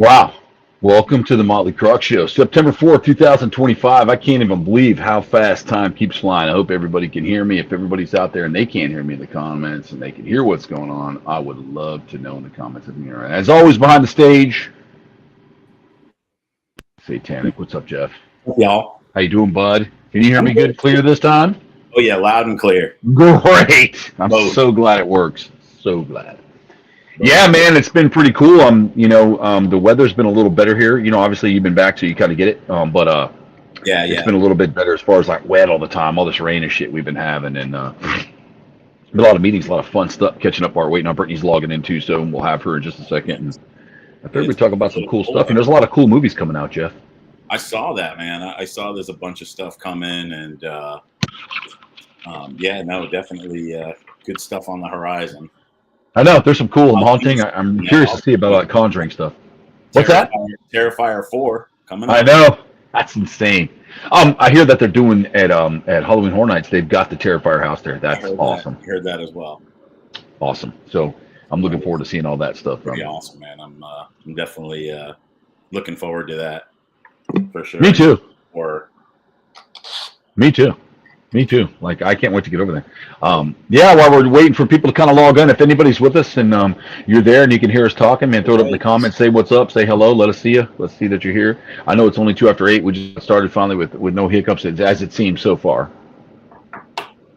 Wow. Welcome to the Motley Croc Show. September 4th, 2025. I can't even believe how fast time keeps flying. I hope everybody can hear me. If everybody's out there and they can't hear me in the comments and they can hear what's going on, I would love to know in the comments if you hear it. As always, behind the stage, Satanic. What's up, Jeff? Y'all. How you doing, bud? Can you hear me good, clear this time? Oh yeah, loud and clear. Great. I'm so glad it works. So glad. Yeah, man, it's been pretty cool. The weather's been a little better here. Obviously you've been back, so you kind of get it. It's been a little bit better as far as like wet all the time, all this rain and shit we've been having, and been a lot of meetings, a lot of fun stuff, catching up. Waiting on Brittany's logging in too, so we'll have her in just a second. And I figured we'd talk about some cool stuff. There's a lot of cool movies coming out, Jeff. I saw that, man. I saw there's a bunch of stuff coming, and definitely good stuff on the horizon. I know there's some cool haunting. I'm curious to see about like Conjuring stuff. What's that? Terrifier 4 coming up. I know, that's insane. I hear that they're doing at Halloween Horror Nights. They've got the Terrifier house there. That's awesome. I heard that as well. Awesome. So I'm looking forward to seeing all that stuff. Pretty awesome, man. I'm definitely looking forward to that for sure. Me too. Me too. Me too. Like, I can't wait to get over there. While we're waiting for people to kind of log in, if anybody's with us and you're there and you can hear us talking, man, throw it up in the comments, say what's up, say hello, let us see you. Let's see that you're here. I know it's only 2 after 8. We just started finally with no hiccups, as it seems so far.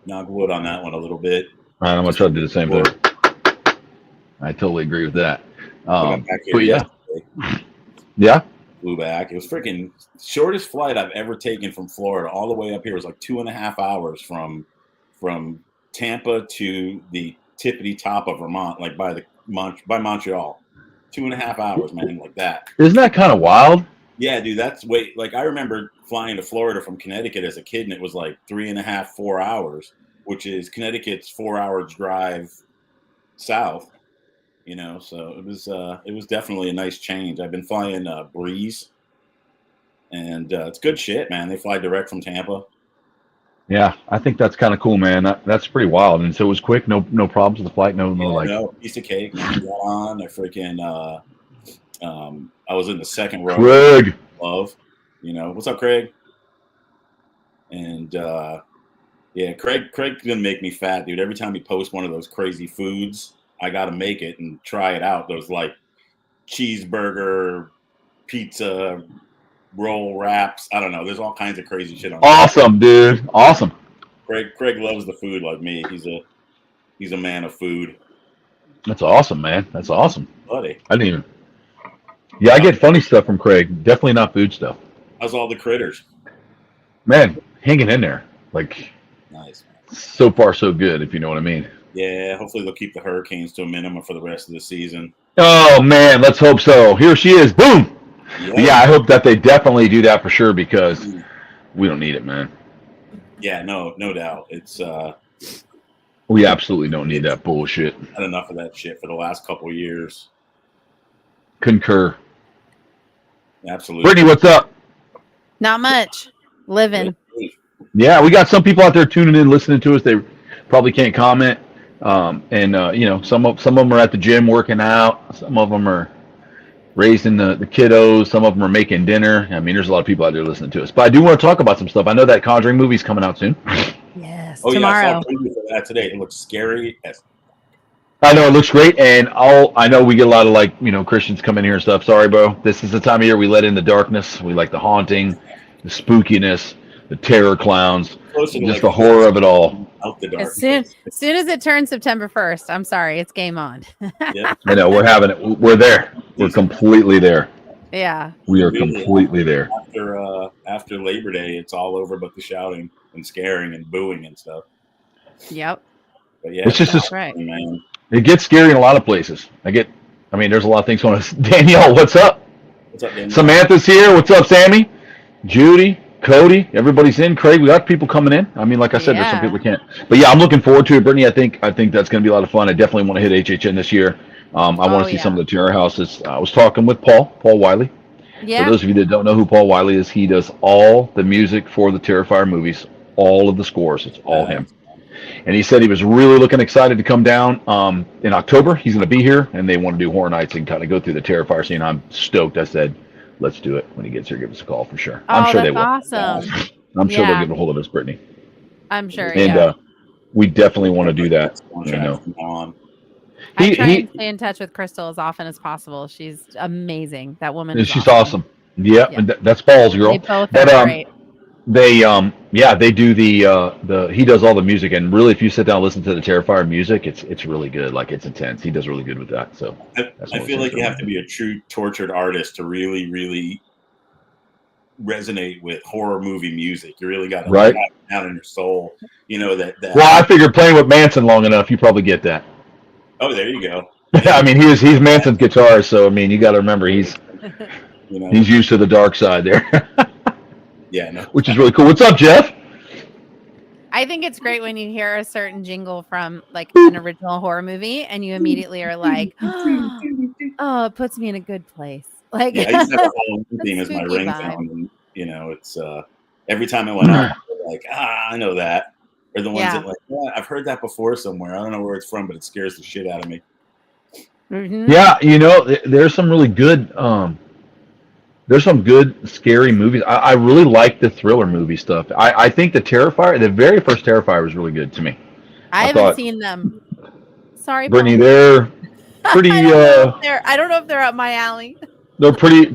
Knock wood on that one a little bit. All right, I'm going to try to do the same thing. I totally agree with that. But yeah. Yeah? Flew back. It was freaking shortest flight I've ever taken from Florida all the way up here. It was like 2.5 hours from Tampa to the tippity top of Vermont, like by Montreal. 2.5 hours, man, like that. Isn't that kind of wild? Yeah, dude, that's like I remember flying to Florida from Connecticut as a kid, and it was like 3.5, 4 hours, which is Connecticut's 4-hour drive south. So it was definitely a nice change. I've been flying Breeze, and it's good shit, man. They fly direct from Tampa. Yeah, I think that's kind of cool, man. That's pretty wild. And so it was quick, no problems with the flight, no piece of cake. Man, got on. I freaking I was in the second row. Craig, love, what's up, Craig? And Craig's gonna make me fat, dude. Every time he posts one of those crazy foods, I got to make it and try it out. Those like cheeseburger, pizza, roll wraps. I don't know. There's all kinds of crazy shit on. Awesome, dude. Awesome. Craig loves the food like me. He's a man of food. That's awesome, man. That's awesome. Buddy. I didn't even. Yeah, I get funny stuff from Craig. Definitely not food stuff. How's all the critters? Man, hanging in there. Like, nice, man. So far, so good, if you know what I mean. Yeah, hopefully they'll keep the hurricanes to a minimum for the rest of the season. Oh, man, let's hope so. Here she is. Boom! Yeah, I hope that they definitely do that for sure because we don't need it, man. Yeah, no doubt. It's we absolutely don't need that bullshit. Had enough of that shit for the last couple of years. Concur. Absolutely. Brittany, what's up? Not much. Living. Yeah, we got some people out there tuning in, listening to us. They probably can't comment. Some of them are at the gym working out. Some of them are raising the kiddos. Some of them are making dinner. I mean, there's a lot of people out there listening to us. But I do want to talk about some stuff. I know that Conjuring movie's coming out soon. Yes, tomorrow. Yeah, I saw a preview for that today. It looks scary. I know it looks great, and I know we get a lot of Christians come in here and stuff. Sorry, bro. This is the time of year we let in the darkness. We like the haunting, the spookiness, the terror clowns, just the horror of it all. As soon as it turns September 1st, I'm sorry, it's game on. Yeah. I know, we're having it. We're there. We're completely there. Yeah. We are completely there. After Labor Day, it's all over but the shouting and scaring and booing and stuff. Yep. But yeah, it's just right. Man. It gets scary in a lot of places. There's a lot of things going on. Danielle, what's up? What's up, Danielle? Samantha's here. What's up, Sammy? Judy, Cody, everybody's in. Craig, we got people coming in. I mean, like I said, there's some people can't. But yeah, I'm looking forward to it. Brittany, I think that's going to be a lot of fun. I definitely want to hit HHN this year. I want to see some of the terror houses. I was talking with Paul Wiley. Yeah. For those of you that don't know who Paul Wiley is, he does all the music for the Terrifier movies, all of the scores. It's all him. And he said he was really looking excited to come down in October. He's going to be here, and they want to do Horror Nights and kind of go through the Terrifier scene. I'm stoked. I said, let's do it. When he gets here, give us a call for sure. I'm sure they will. Awesome. I'm sure they'll get a hold of us, Brittany. I'm sure. And we definitely want to do that. You know. I try and stay in touch with Crystal as often as possible. She's amazing. That woman is awesome. Yeah, and that's balls, girl. They both are great. They do the he does all the music, and really, if you sit down and listen to the Terrifier music, it's really good. Like, it's intense. He does really good with that. So I feel like you have to be a true tortured artist to really, really resonate with horror movie music. You really got to have it down in your soul. You know that. Well, I figure playing with Manson long enough, you probably get that. Oh, there you go. I mean, he's Manson's guitarist, so I mean, you got to remember he's used to the dark side there. Yeah, no. Which is really cool. What's up, Jeff? I think it's great when you hear a certain jingle from like an original horror movie, and you immediately are like, "Oh, it puts me in a good place." Like, I used to have a whole theme as my ringtone, and it's every time it went on, like, I know that. Or the ones that like, I've heard that before somewhere. I don't know where it's from, but it scares the shit out of me. Mm-hmm. Yeah, there's some really good. There's some good scary movies. I really like the thriller movie stuff. I think the very first Terrifier was really good to me. I haven't seen them. Sorry, Brittany. They're pretty. I don't know if they're up my alley. They're pretty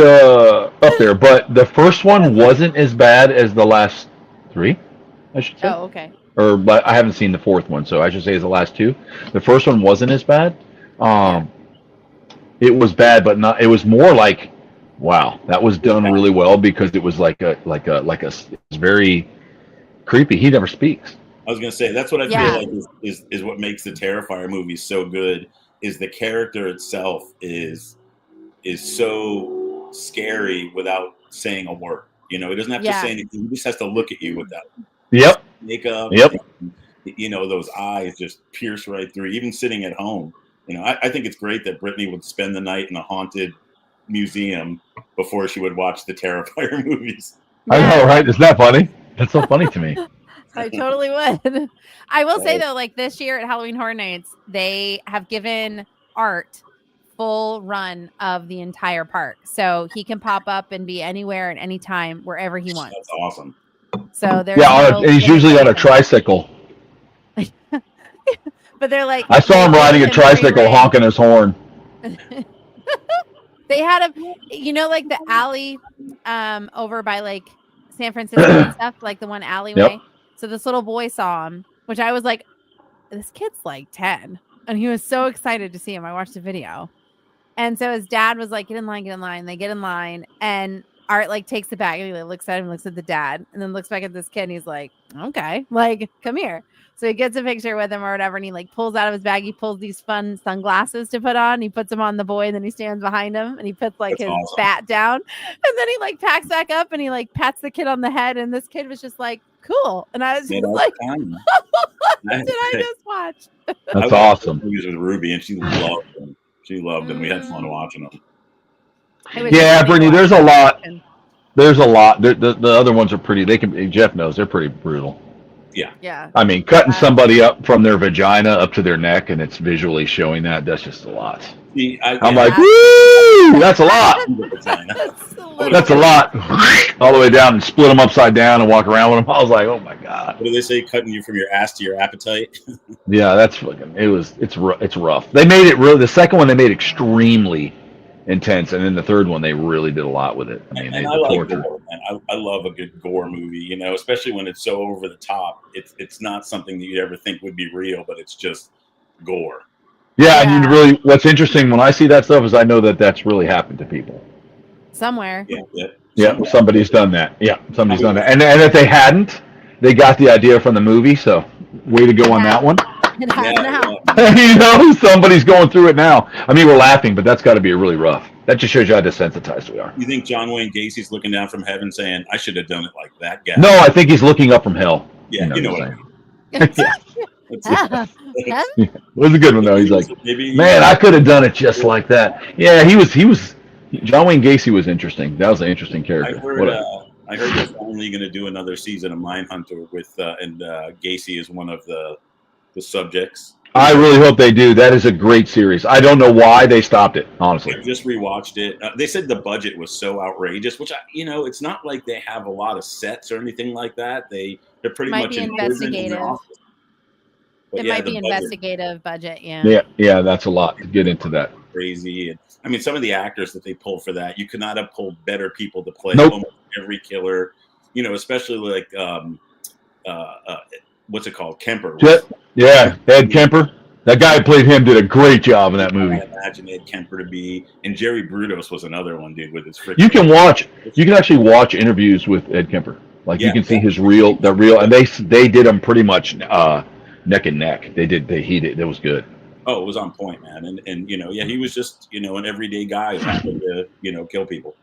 up there. But the first one wasn't as bad as the last three, I should say. Oh, okay. But I haven't seen the fourth one, so I should say it's the last two. The first one wasn't as bad. It was bad, but not. It was more like, wow, that was done really well, because it was it's very creepy. He never speaks. I was gonna say that's what I feel like is what makes the Terrifier movies so good. Is the character itself is so scary without saying a word. He doesn't have to say anything. He just has to look at you with that makeup. And, those eyes just pierce right through. Even sitting at home, I think it's great that Brittany would spend the night in a haunted museum before she would watch the Terrifier movies. I know, right? Isn't that funny? That's so funny to me. I totally would. I will say though, like this year at Halloween Horror Nights, they have given Art full run of the entire park, so he can pop up and be anywhere at any time, wherever he wants. That's awesome. So there's he's usually on a tricycle. But they're like, I saw him riding a tricycle, honking his horn. They had like the alley over by like San Francisco and stuff, like the one alleyway. Yep. So this little boy saw him, which I was like, this kid's like 10. And he was so excited to see him. I watched the video. And so his dad was like, get in line, get in line. They get in line, and Art like takes the bag, and he like, looks at him, looks at the dad, and then looks back at this kid, and he's like, okay, like, come here. So he gets a picture with him or whatever, and he like pulls out of his bag, he pulls these fun sunglasses to put on, he puts them on the boy, and then he stands behind him, and he puts like his bat down, and then he like packs back up, and he like pats the kid on the head, and this kid was just like, cool. And I was just like, what did I just watch? That's awesome. Movies with Ruby, and she loved them. She loved them. We had fun watching them. Yeah, Brittany, there's a lot. There's a lot. The other ones are pretty. Jeff knows they're pretty brutal. Yeah. I mean, cutting somebody up from their vagina up to their neck, and it's visually showing that's just a lot. See, I'm like, woo! That's a lot. That's a lot. All the way down and split them upside down and walk around with them. I was like, oh my god. What do they say? Cutting you from your ass to your appetite. Yeah, that's fucking. It's rough. They made it really. The second one they made extremely intense, and then the third one they really did a lot with it. I mean, I like gore, man. I love a good gore movie, especially when it's so over the top. It's not something that you'd ever think would be real, but it's just gore. Yeah, and you really, what's interesting when I see that stuff is I know that that's really happened to people. Somewhere. Yeah, somebody's done that. Yeah, somebody's done that. And if they hadn't, they got the idea from the movie, so way to go on that one. Somebody's going through it now. I mean, we're laughing, but that's got to be really rough. That just shows you how desensitized we are. You think John Wayne Gacy's looking down from heaven saying, I should have done it like that guy? No, I think he's looking up from hell. Yeah, you know what I mean. It was a good one though. He's like, man, I could have done it just like That. Yeah, he was. John Wayne Gacy was interesting. That was an interesting character. I heard they're finally going to do another season of Mindhunter with and Gacy is one of the subjects. I really hope they do. That is a great series. I don't know why they stopped it, honestly. I just rewatched it. They said the budget was so outrageous, which it's not like they have a lot of sets or anything like that. They're pretty much investigative. It might be investigative budget. Yeah, that's a lot to get into that. Crazy. And I mean, some of the actors that they pulled for that, you could not have pulled better people to play almost every killer. Especially like what's it called, Kemper. Yeah, Ed Kemper. That guy who played him did a great job in that movie. I imagine Ed Kemper to be, and Jerry Brudos was another one, dude, with his freaking. You can actually watch interviews with Ed Kemper. Like you can see his real, and they did them pretty much neck and neck. He did. It was good. Oh, it was on point, man. And he was just, an everyday guy who happened to, kill people.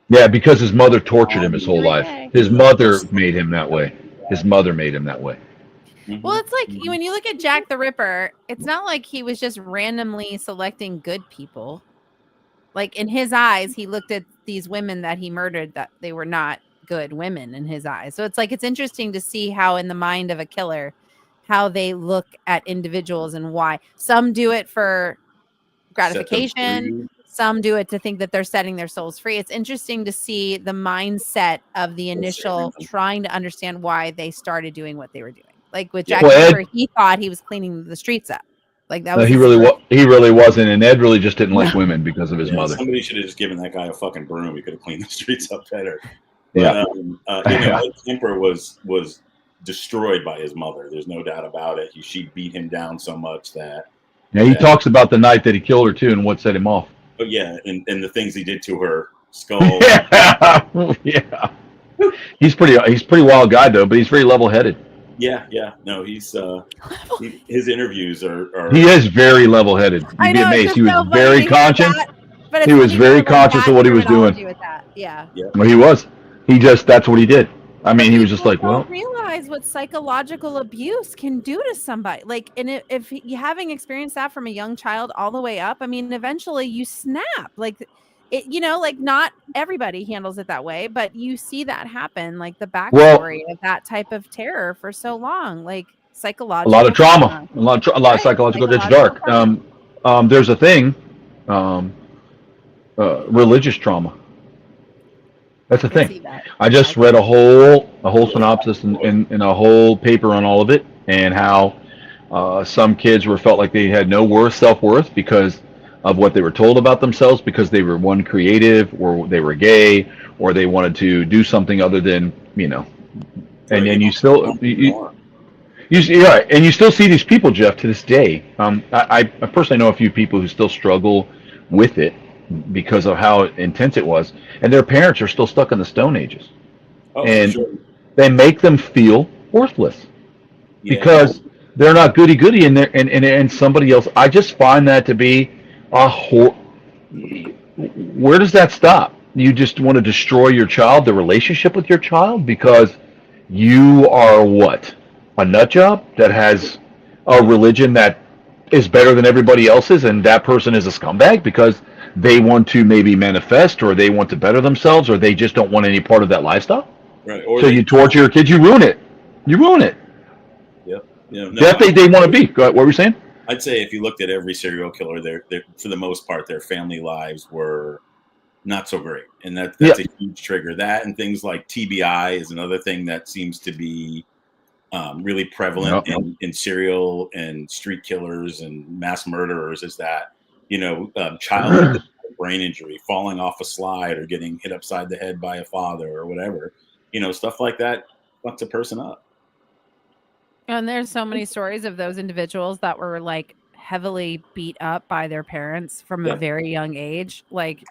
Yeah, because his mother tortured him his whole life. His mother made him that way. Well, it's like when you look at Jack the Ripper, it's not like he was just randomly selecting good people. Like in his eyes, he looked at these women that he murdered that they were not good women in his eyes. So it's like it's interesting to see how in the mind of a killer, how they look at individuals and why. Some do it for gratification. Some do it to think that they're setting their souls free. It's interesting to see the mindset of the initial trying to understand why they started doing what they were doing. Like with Jack Ripper, he thought he was cleaning the streets up. Like that was he really wasn't, and Ed really just didn't like women because of his mother. Somebody should have just given that guy a fucking broom. He could have cleaned the streets up better. But, Ed Kemper was destroyed by his mother. There's no doubt about it. She beat him down so much that. Yeah, he talks about the night that he killed her too, and what set him off. Oh yeah, and the things he did to her skull. Yeah. He's pretty wild guy though, but he's very level-headed. Yeah. No, he's his interviews are. He is very level-headed. You'd be amazed. He was very conscious. He was very conscious of what he was doing. Yeah. Well, he was. That's what he did. I mean, he was just like, well. Realize what psychological abuse can do to somebody. Like, and if you having experienced that from a young child all the way up, I mean, eventually you snap. Like, like not everybody handles it that way, but you see that happen. Like the backstory of that type of terror for so long, like psychological. A lot of trauma, a lot of psychological. It's dark. There's a thing, religious trauma. That's the thing. I just read a whole synopsis and a whole paper on all of it, and how some kids felt like they had no self-worth because of what they were told about themselves, because they were creative, or they were gay, or they wanted to do something other than And then you still and you still see these people, Jeff, to this day. I personally know a few people who still struggle with it, because of how intense it was, and their parents are still stuck in the Stone Ages, and they make them feel worthless because they're not goody and somebody else. I just find that to be where does that stop? You just want to destroy your child, the relationship with your child, because you are a nut job that has a religion that is better than everybody else's, and that person is a scumbag because they want to maybe manifest, or they want to better themselves, or they just don't want any part of that lifestyle. Right. So you torture your kids, you ruin it. Yep. They want to be. What were you saying? I'd say if you looked at every serial killer, they're for the most part, their family lives were not so great, and that's a huge trigger. That and things like TBI is another thing that seems to be really prevalent in serial and street killers and mass murderers. Is that childhood brain injury, falling off a slide, or getting hit upside the head by a father, or whatever, stuff like that fucks a person up. And there's so many stories of those individuals that were like heavily beat up by their parents from a very young age, like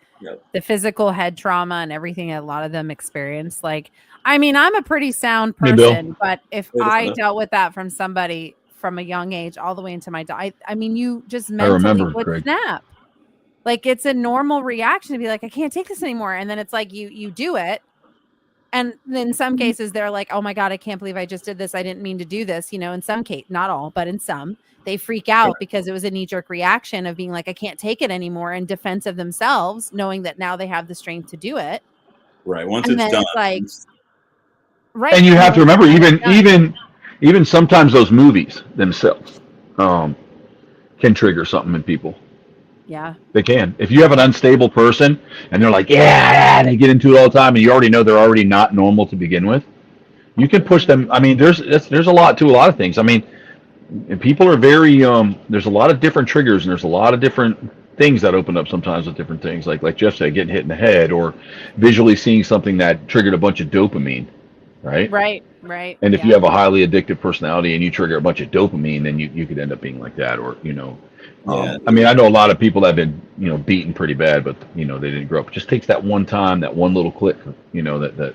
the physical head trauma and everything a lot of them experienced. Like, I mean, I'm a pretty sound person, but if I dealt with that from somebody from a young age all the way into my I mean, you just mentally would snap. Like, it's a normal reaction to be like, I can't take this anymore. And then it's like you do it. And in some cases, they're like, oh my God, I can't believe I just did this. I didn't mean to do this. In some case, not all, but in some, they freak out because it was a knee-jerk reaction of being like, I can't take it anymore, in defense of themselves, knowing that now they have the strength to do it. Right. Once And it's then done. it's like, right. And you have to remember, even sometimes those movies themselves can trigger something in people. Yeah. They can. If you have an unstable person and they're like, yeah, they get into it all the time, and you already know they're already not normal to begin with, you can push them. I mean, there's a lot to a lot of things. I mean, and people are very there's a lot of different triggers, and there's a lot of different things that open up sometimes with different things, like Jeff said, getting hit in the head or visually seeing something that triggered a bunch of dopamine, right? Right. And if you have a highly addictive personality and you trigger a bunch of dopamine, then you could end up being like that, or I mean, I know a lot of people that have been beaten pretty bad, but they didn't grow up. It just takes that one time, that one little click, that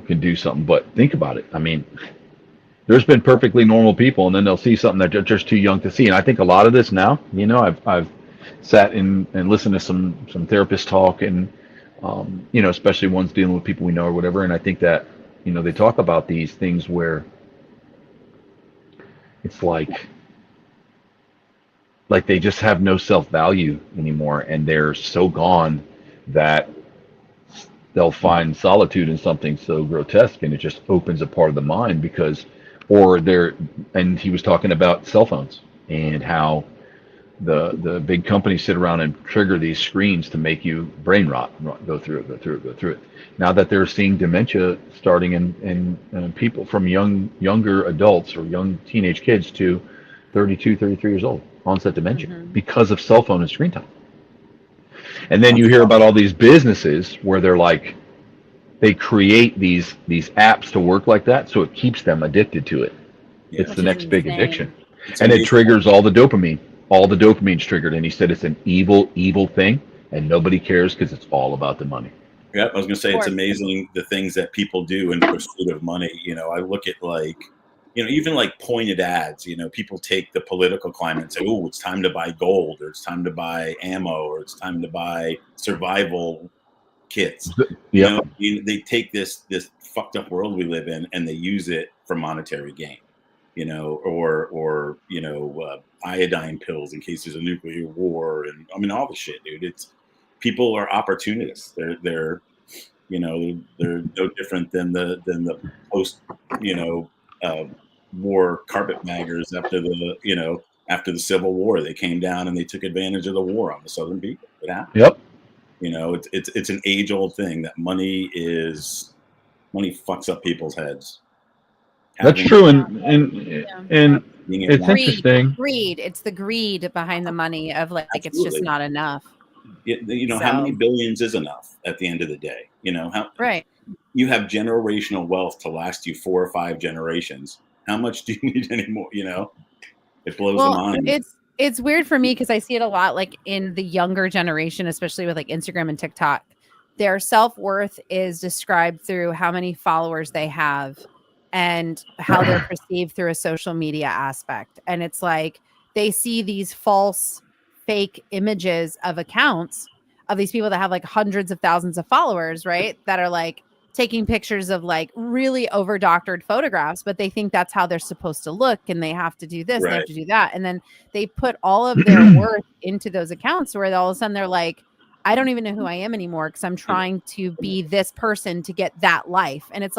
can do something. But think about it. I mean, there's been perfectly normal people, and then they'll see something that they're just too young to see. And I think a lot of this now, I've sat in and listened to some therapists talk, and especially ones dealing with people we know or whatever. And I think that they talk about these things where it's like they just have no self-value anymore, and they're so gone that they'll find solitude in something so grotesque, and it just opens a part of the mind and he was talking about cell phones and how the big companies sit around and trigger these screens to make you brain rot, go through it. Now that they're seeing dementia starting in people from younger adults or young teenage kids to 32, 33 years old, onset dementia because of cell phone and screen time. And then you hear about all these businesses where they're like, they create these apps to work like that, so it keeps them addicted to it. Yeah. It's the next big addiction. And it triggers all the dopamine. All the dopamine's triggered, and he said it's an evil thing, and nobody cares because it's all about the money. Yeah, I was going to say, it's amazing the things that people do in pursuit of money. I look at even like pointed ads, people take the political climate and say, oh, it's time to buy gold, or it's time to buy ammo, or it's time to buy survival kits. Yeah. They take this fucked up world we live in, and they use it for monetary gain, or iodine pills in case there's a nuclear war. And I mean, all the shit, dude. People are opportunists. They're no different than the post, war carpetbaggers after the Civil War. They came down and they took advantage of the war on the Southern people. It happened. Yep. It's an age-old thing that money fucks up people's heads. That's true, and it's interesting. Greed. It's the greed behind the money of Absolutely. It's just not enough. How many billions is enough at the end of the day? Right. You have generational wealth to last you 4 or 5 generations. How much do you need anymore? It blows the mind. It's weird for me because I see it a lot in the younger generation, especially with Instagram and TikTok. Their self-worth is described through how many followers they have and how they're perceived through a social media aspect. And it's like they see these false, fake images of accounts of these people that have hundreds of thousands of followers, right? That are taking pictures of really over-doctored photographs, but they think that's how they're supposed to look, and they have to do this, they have to do that. And then they put all of their worth into those accounts where all of a sudden they're like, I don't even know who I am anymore because I'm trying to be this person to get that life. And it's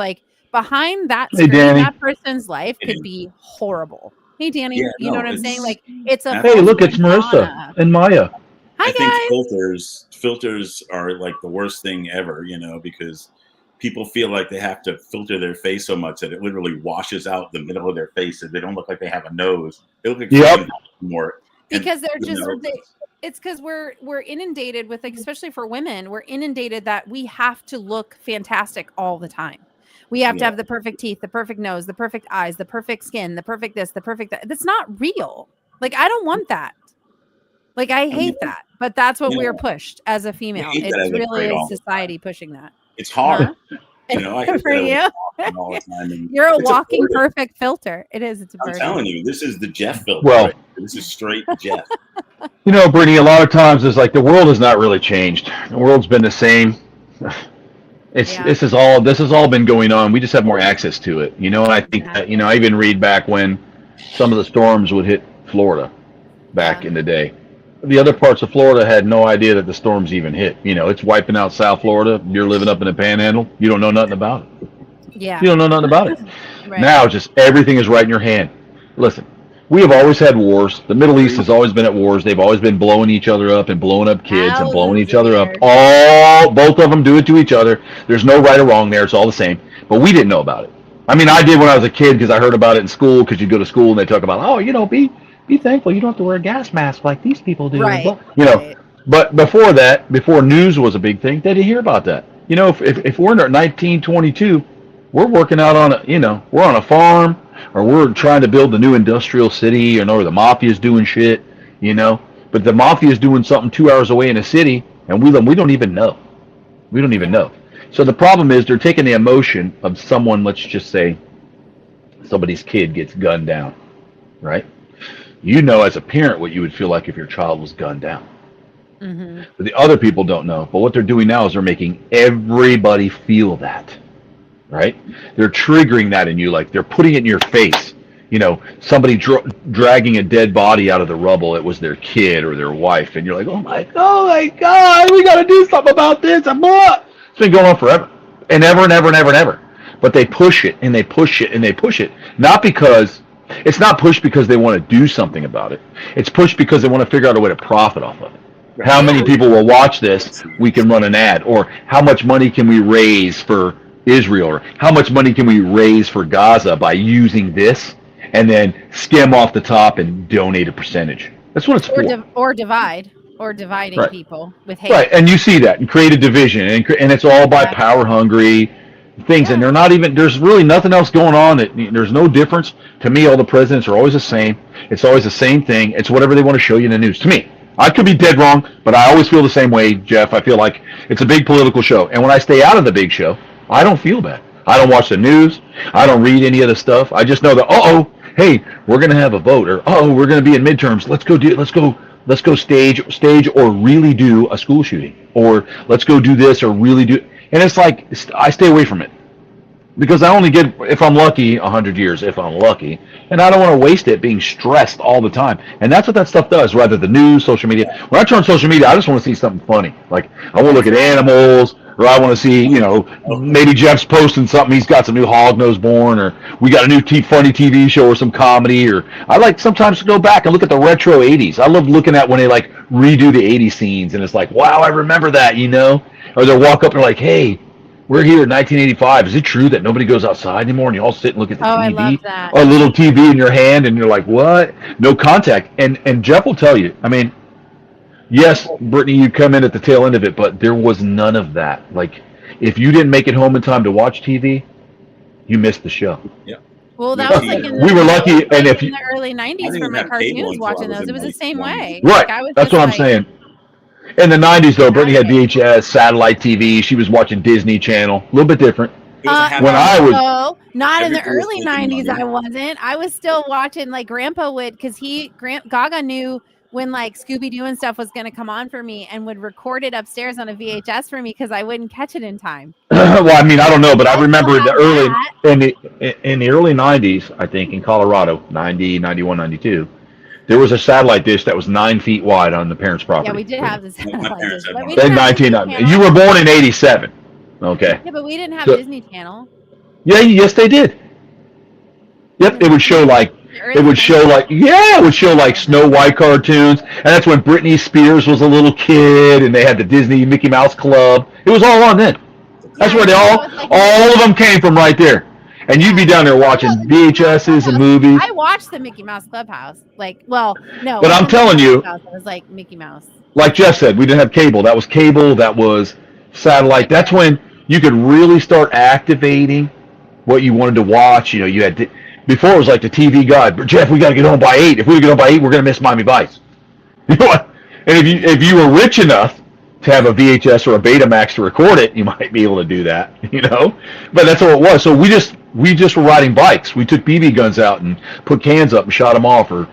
behind that screen, that person's life could be horrible. Hey, Danny, you know what I'm saying? It's a hey, look, it's Marissa and Maya. Hi, I think filters are the worst thing ever, because people feel like they have to filter their face so much that it literally washes out the middle of their face, and they don't look like they have a nose. They look like more. Because they're just it's because we're inundated with especially for women, we're inundated that we have to look fantastic all the time. We have to have the perfect teeth, the perfect nose, the perfect eyes, the perfect skin, the perfect this, the perfect that. That's not real. I don't want that. I hate that. But that's what we're pushed as a female. It really is society pushing that. It's hard. I for you. All the time, you're a walking perfect filter. It is. It's a burden. I'm telling you, this is the Jeff filter. Well, this is straight Jeff. Brittany, a lot of times it's the world has not really changed. The world's been the same. This has all been going on. We just have more access to it. And I think that, I even read back when some of the storms would hit Florida back in the day. the other parts of Florida had no idea that the storms even hit. You know, it's wiping out South Florida. You're living up in the Panhandle. You don't know nothing about it. Yeah. You don't know nothing about it. Right. Now, just everything is right in your hand. Listen, we have always had wars. The Middle East has always been at wars. They've always been blowing each other up and blowing up kids and blowing each other up. Both of them do it to each other. There's no right or wrong there. It's all the same. But we didn't know about it. I mean, I did when I was a kid because I heard about it in school because you go to school and they talk about, oh, you know, be thankful you don't have to wear a gas mask like these people do. Right. You know, right. But before that, before news was a big thing, they didn't hear about that. You know, if we're in 1922, we're working out on a, you know, we're on a farm or we're trying to build the new industrial city, or the mafia's doing shit, you know. But the mafia's doing something 2 hours away in a city, and we don't even know. We don't even know. So the problem is they're taking the emotion of someone, let's just say somebody's kid gets gunned down, right? You know as a parent what you would feel like if your child was gunned down. Mm-hmm. But the other people don't know. But what they're doing now is they're making everybody feel that, right? They're triggering that in you, like they're putting it in your face. You know, somebody dragging a dead body out of the rubble. It was their kid or their wife, and you're like, oh my God, we got to do something about this. It's been going on forever, and ever and ever and ever and ever. But they push it and they push it and they push it, it's not pushed because they want to do something about it. It's pushed because they want to figure out a way to profit off of it. How many people will watch this? We can run an ad. Or how much money can we raise for Israel? Or how much money can we raise for Gaza by using this? And then skim off the top and donate a percentage. That's what it's for. Or dividing right. people with hate. Right, and you see that and create a division, and it's all by power hungry things, and they're not even. There's really nothing else going on. There's no difference to me. All the presidents are always the same. It's always the same thing. It's whatever they want to show you in the news. To me, I could be dead wrong, but I always feel the same way, Jeff. I feel like it's a big political show, and when I stay out of the big show, I don't feel bad. I don't watch the news. I don't read any of the stuff. I just know that hey, we're going to have a vote, or we're going to be in midterms. Let's go stage or really do a school shooting, or let's go do this or really do. And it's like I stay away from it because I only get, if I'm lucky, 100 years, if I'm lucky, and I don't want to waste it being stressed all the time. And that's what that stuff does. Rather the news, social media. When I turn on social media, I just want to see something funny. Like I want to look at animals. Or I want to see, maybe Jeff's posting something. He's got some new hog nose born, or we got a new funny TV show or some comedy. Or I like sometimes to go back and look at the retro 80s. I love looking at when they like redo the 80s scenes, and it's like, wow, I remember that, Or they'll walk up and like, hey, we're here in 1985. Is it true that nobody goes outside anymore and you all sit and look at the TV? I love that. Or a little TV in your hand, and you're like, what? No contact. And Jeff will tell you, yes, Brittany, you come in at the tail end of it, but there was none of that. Like, if you didn't make it home in time to watch TV, you missed the show. Yeah. Well, that was like we were lucky, and if in the early 90s for my cartoons watching those, it was the same way. Right. Like, that's what I'm saying. In the 90s, though, Brittany had VHS, satellite TV. She was watching Disney Channel. A little bit different. Not in the early 90s, I wasn't. I was still watching, like, Grandpa would, because Gaga knew when like Scooby-Doo and stuff was going to come on for me and would record it upstairs on a VHS for me because I wouldn't catch it in time. Well, I don't know, but I remember in the early 90s, I think in Colorado, 90, 91, 92, there was a satellite dish that was 9 feet wide on the parents' property. Yeah, we did have the satellite dish. You were born in 87. Okay. Yeah, but we didn't have Disney Channel. Yeah, yes, they did. Yep, it would show like Snow White cartoons, and that's when Britney Spears was a little kid, and they had the Disney Mickey Mouse Club. It was all on then. That's where all of them came from, right there. And you'd be down there watching VHSs and movies. I watched the Mickey Mouse Clubhouse. But I'm telling you, it was like Mickey Mouse. Like Jeff said, we didn't have cable. That was cable. That was satellite. That's when you could really start activating what you wanted to watch. You had. Before it was like the TV guide, but Jeff, we got to get home by 8. If we get home by 8, we're going to miss Miami Vice. You know what? And if you were rich enough to have a VHS or a Betamax to record it, you might be able to do that. But that's all it was. So we just were riding bikes. We took BB guns out and put cans up and shot them off, or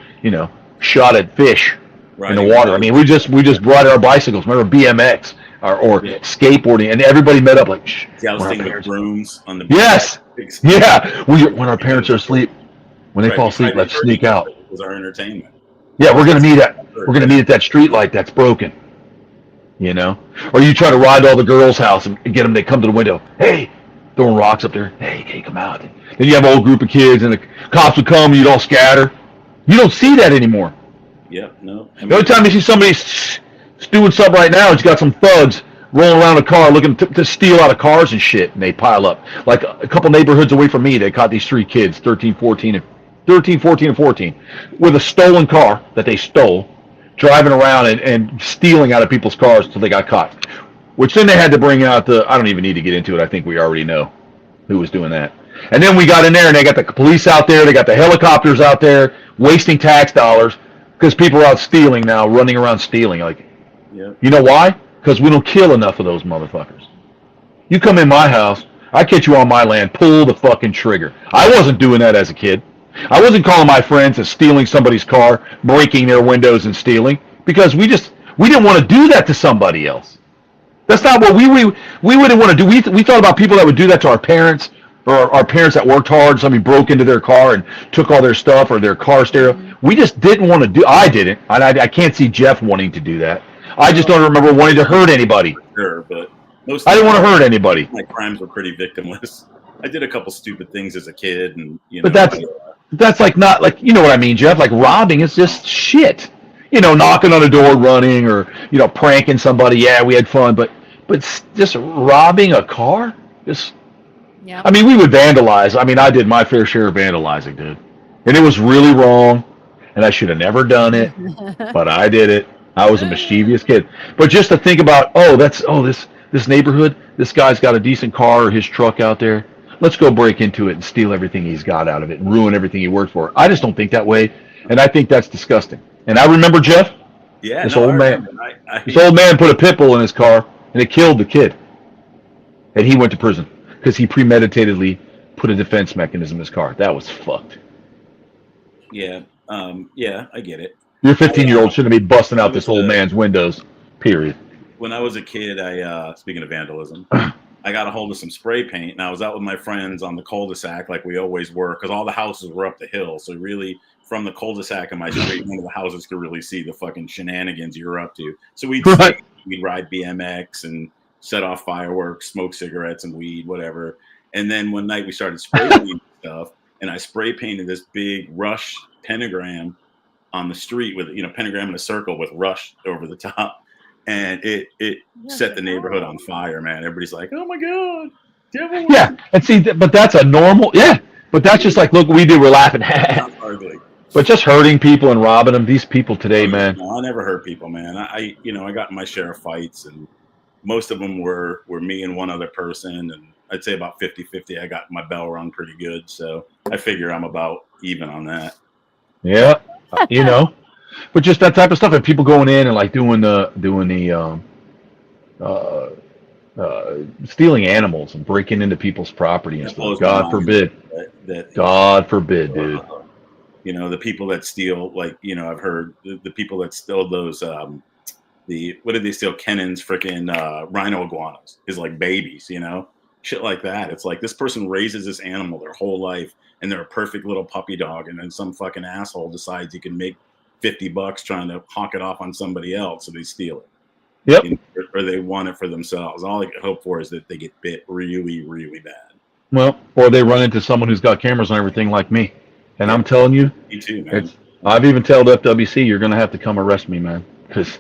shot at fish in the water. We just ride our bicycles. Remember BMX or skateboarding, and everybody met up like. Yeah, I was thinking of brooms on the. Yes. Yeah, when our parents are asleep, when they fall asleep, let's sneak out. It was our entertainment. Yeah, we're gonna meet at that street light that's broken. You know, or you try to ride to all the girls' house and get them. They come to the window. Hey, throwing rocks up there. Hey, come out. Then you have a whole group of kids, and the cops would come, and you'd all scatter. You don't see that anymore. Yeah, no. The only time you see somebody doing something right now is you got some thugs rolling around a car looking to steal out of cars and shit, and they pile up. Like a couple neighborhoods away from me, they caught these 3 kids, 13, 14, and 14, with a stolen car that they stole, driving around and stealing out of people's cars until they got caught. Which then they had to bring out I don't even need to get into it. I think we already know who was doing that. And then we got in there, and they got the police out there. They got the helicopters out there, wasting tax dollars because people are out stealing now, running around stealing. Like, yeah. You know why? Because we don't kill enough of those motherfuckers. You come in my house, I catch you on my land, pull the fucking trigger. I wasn't doing that as a kid. I wasn't calling my friends and stealing somebody's car, breaking their windows and stealing, because we didn't want to do that to somebody else. That's not what we wouldn't want to do. We thought about people that would do that to our parents, or our parents that worked hard. Somebody broke into their car and took all their stuff or their car stereo. We just didn't want to do. I didn't. I can't see Jeff wanting to do that. I just don't remember wanting to hurt anybody. Sure, but I didn't want to hurt anybody. My crimes were pretty victimless. I did a couple stupid things as a kid, and But that's like not like, you know what I mean, Jeff? Like robbing is just shit. You know, knocking on a door, running, or pranking somebody. Yeah, we had fun, but just robbing a car, just. Yeah. I mean, we would vandalize. I mean, I did my fair share of vandalizing, dude, and it was really wrong, and I should have never done it, but I did it. I was a mischievous kid. But just to think about, this neighborhood, this guy's got a decent car or his truck out there. Let's go break into it and steal everything he's got out of it and ruin everything he worked for. I just don't think that way, and I think that's disgusting. And I remember, Jeff, this old man put a pit bull in his car, and it killed the kid, and he went to prison because he premeditatedly put a defense mechanism in his car. That was fucked. Yeah, I get it. Your 15-year-old shouldn't be busting out this old man's windows, period. When I was a kid, speaking of vandalism, I got a hold of some spray paint, and I was out with my friends on the cul-de-sac like we always were, because all the houses were up the hill. So really, from the cul-de-sac in my street, none of the houses could really see the fucking shenanigans you were up to. So we'd ride BMX and set off fireworks, smoke cigarettes and weed, whatever. And then one night we started spray painting stuff, and I spray painted this big Rush pentagram on the street with pentagram in a circle with Rush over the top, and it set the neighborhood on fire, man. Everybody's like, "Oh my god, devil!" Yeah, and see, but that's a normal. Yeah, but that's just like, look, we do. We're laughing. But just hurting people and robbing them. These people today, man. No, I never hurt people, man. I got in my share of fights, and most of them were me and one other person, and I'd say about 50-50. I got my bell rung pretty good, so I figure I'm about even on that. Yeah. But just that type of stuff, and people going in and like doing the stealing animals and breaking into people's property and stuff. God forbid. God forbid, dude. The people that steal, like, I've heard the people that steal those what did they steal? Kennan's freaking rhino iguanas, his like babies, shit like that. It's like this person raises this animal their whole life, and they're a perfect little puppy dog, and then some fucking asshole decides he can make $50 trying to hawk it off on somebody else, so they steal it. Yep. Or they want it for themselves. All I can hope for is that they get bit really, really bad. Well, or they run into someone who's got cameras and everything like me. And I'm telling you, me too, man. I've even told FWC, you're going to have to come arrest me, man, because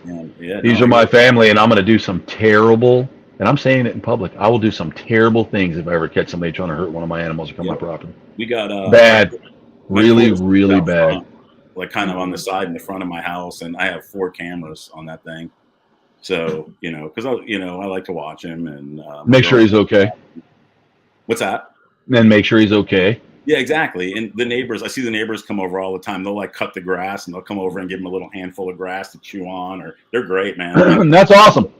these are my family, and I'm going to do some terrible. And I'm saying it in public. I will do some terrible things if I ever catch somebody trying to hurt one of my animals or come on my property. We got bad, really, really bad. Front, like kind of on the side in the front of my house, and I have 4 cameras on that thing. So because I like to watch him and make sure he's okay. What's that? And make sure he's okay. Yeah, exactly. And the neighbors, I see the neighbors come over all the time. They'll like cut the grass, and they'll come over and give him a little handful of grass to chew on. Or they're great, man. That's awesome.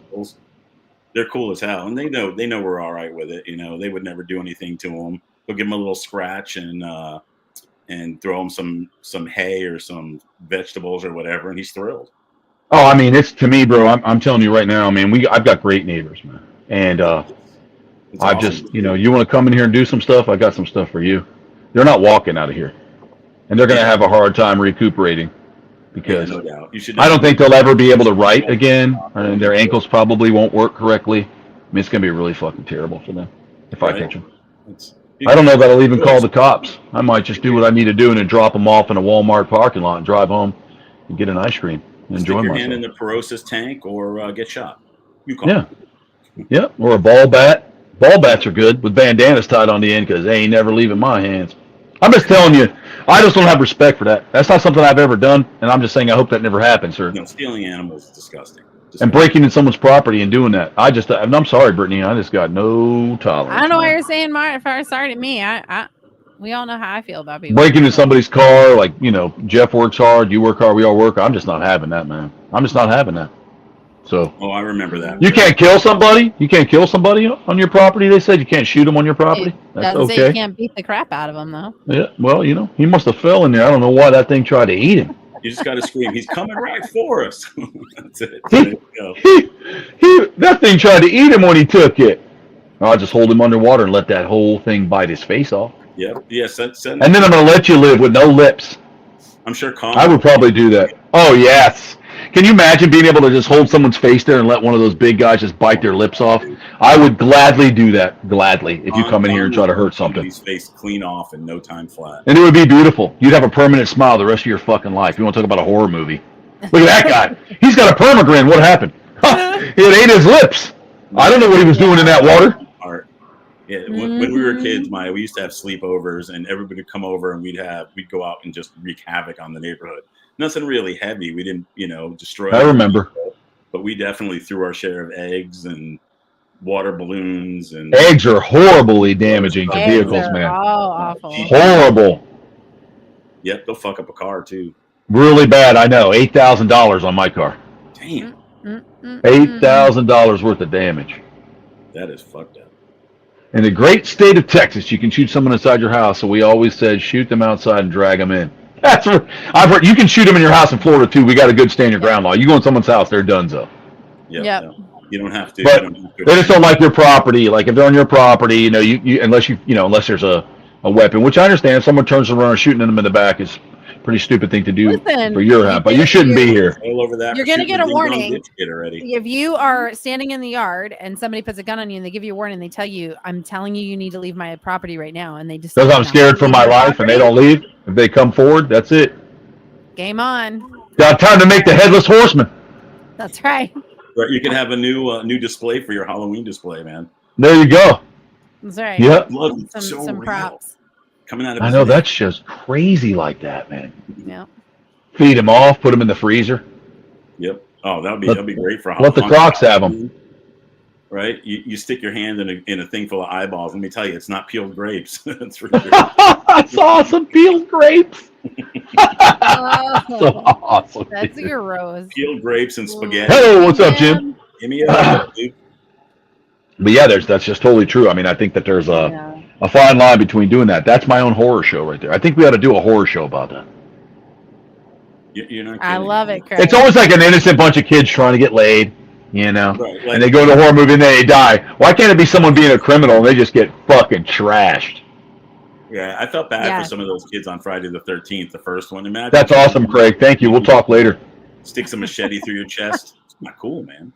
They're cool as hell, and they know we're all right with it. They would never do anything to him. They'll give him a little scratch and throw him some hay or some vegetables or whatever, and he's thrilled. Oh, I mean, it's to me, bro. I'm telling you right now, man. I've got great neighbors, man, and I've just you want to come in here and do some stuff. I got some stuff for you. They're not walking out of here, and they're going to have a hard time recuperating. because no doubt. I don't think they'll ever be able to write again. And their ankles probably won't work correctly. I mean, it's going to be really fucking terrible for them if I catch them. I don't know that I'll even call the cops. I might just do what I need to do and then drop them off in a Walmart parking lot and drive home and get an ice cream and enjoy myself. Stick your hand in the Porosis tank or get shot. You call. Yeah, or a ball bat. Ball bats are good with bandanas tied on the end because they ain't never leaving my hands. I'm just telling you, I just don't have respect for that. That's not something I've ever done, and I'm just saying I hope that never happens, sir. No, stealing animals is disgusting. And breaking in someone's property and doing that. I'm sorry, Brittany. I just got no tolerance. I don't know why you're saying sorry to me. We all know how I feel about people. Breaking into somebody's car, like, Jeff works hard, you work hard, we all work. I'm just not having that, man. I'm just not having that. So. Oh, I remember that. You can't kill somebody. You can't kill somebody on your property. They said you can't shoot them on your property. That's okay. Say you can't beat the crap out of them, though. Yeah. Well, he must have fell in there. I don't know why that thing tried to eat him. You just got to scream, he's coming right for us. That's it. That thing tried to eat him when he took it. I'll just hold him underwater and let that whole thing bite his face off. Yep. Yes. And then I'm going to let you live with no lips. I'm sure I would probably do that. Oh, yes. Can you imagine being able to just hold someone's face there and let one of those big guys just bite their lips off? I would gladly do that, if you come in here and try to hurt something. His face clean off in no time flat. And it would be beautiful. You'd have a permanent smile the rest of your fucking life. You want to talk about a horror movie? Look at that guy. He's got a permagrin. What happened? He had ate his lips. I don't know what he was doing in that water. Yeah, when we were kids, we used to have sleepovers, and everybody would come over, and we'd go out and just wreak havoc on the neighborhood. Nothing really heavy. We didn't, destroy. I remember. But we definitely threw our share of eggs and water balloons. And eggs are horribly damaging to vehicles, man. Oh, awful. Horrible. Yep, they'll fuck up a car too. Really bad. I know. $8,000 on my car. Damn. $8,000 worth of damage. That is fucked up. In the great state of Texas, you can shoot someone inside your house, so we always said shoot them outside and drag them in. That's what I've heard. You can shoot them in your house in Florida too. We got a good stand your ground law. You go in someone's house, they're donezo. Yep. No, you don't have to. But they just don't like your property. Like if they're on your property, you unless there's a weapon, which I understand. If someone turns around and shooting them in the back is a pretty stupid thing to do for your house. But you shouldn't be here. All over that. You're going to get a warning. If you are standing in the yard and somebody puts a gun on you and they give you a warning, they tell you, "I'm telling you, you need to leave my property right now," and they just because I'm scared for my life and they don't leave. If they come forward, that's it. Game on. Got time to make the headless horseman. That's right. Right, you can have a new display for your Halloween display, man. There you go. That's right. Yep. Some props. Coming out of I know that's just crazy like that, man. Yeah. Feed them off, put them in the freezer. Yep. Oh, that'd be great for Halloween. Let the Crocs have them. Right? You stick your hand in a thing full of eyeballs. Let me tell you, it's not peeled grapes. That's for sure. That's awesome. Peeled grapes. So awesome. That's gross. Peeled grapes and spaghetti. Hello, what's up, Jim? Give me a dude. But yeah, that's just totally true. I mean, I think that there's a fine line between doing that. That's my own horror show right there. I think we ought to do a horror show about that. You're not kidding. I love it, Craig. It's always like an innocent bunch of kids trying to get laid, right, like, and they go to a horror movie and they die. Why can't it be someone being a criminal and they just get fucking trashed? Yeah, I felt bad for some of those kids on Friday the 13th, the first one. Imagine that's awesome, Craig. Thank you. We'll talk later. Sticks a machete through your chest. It's not cool, man.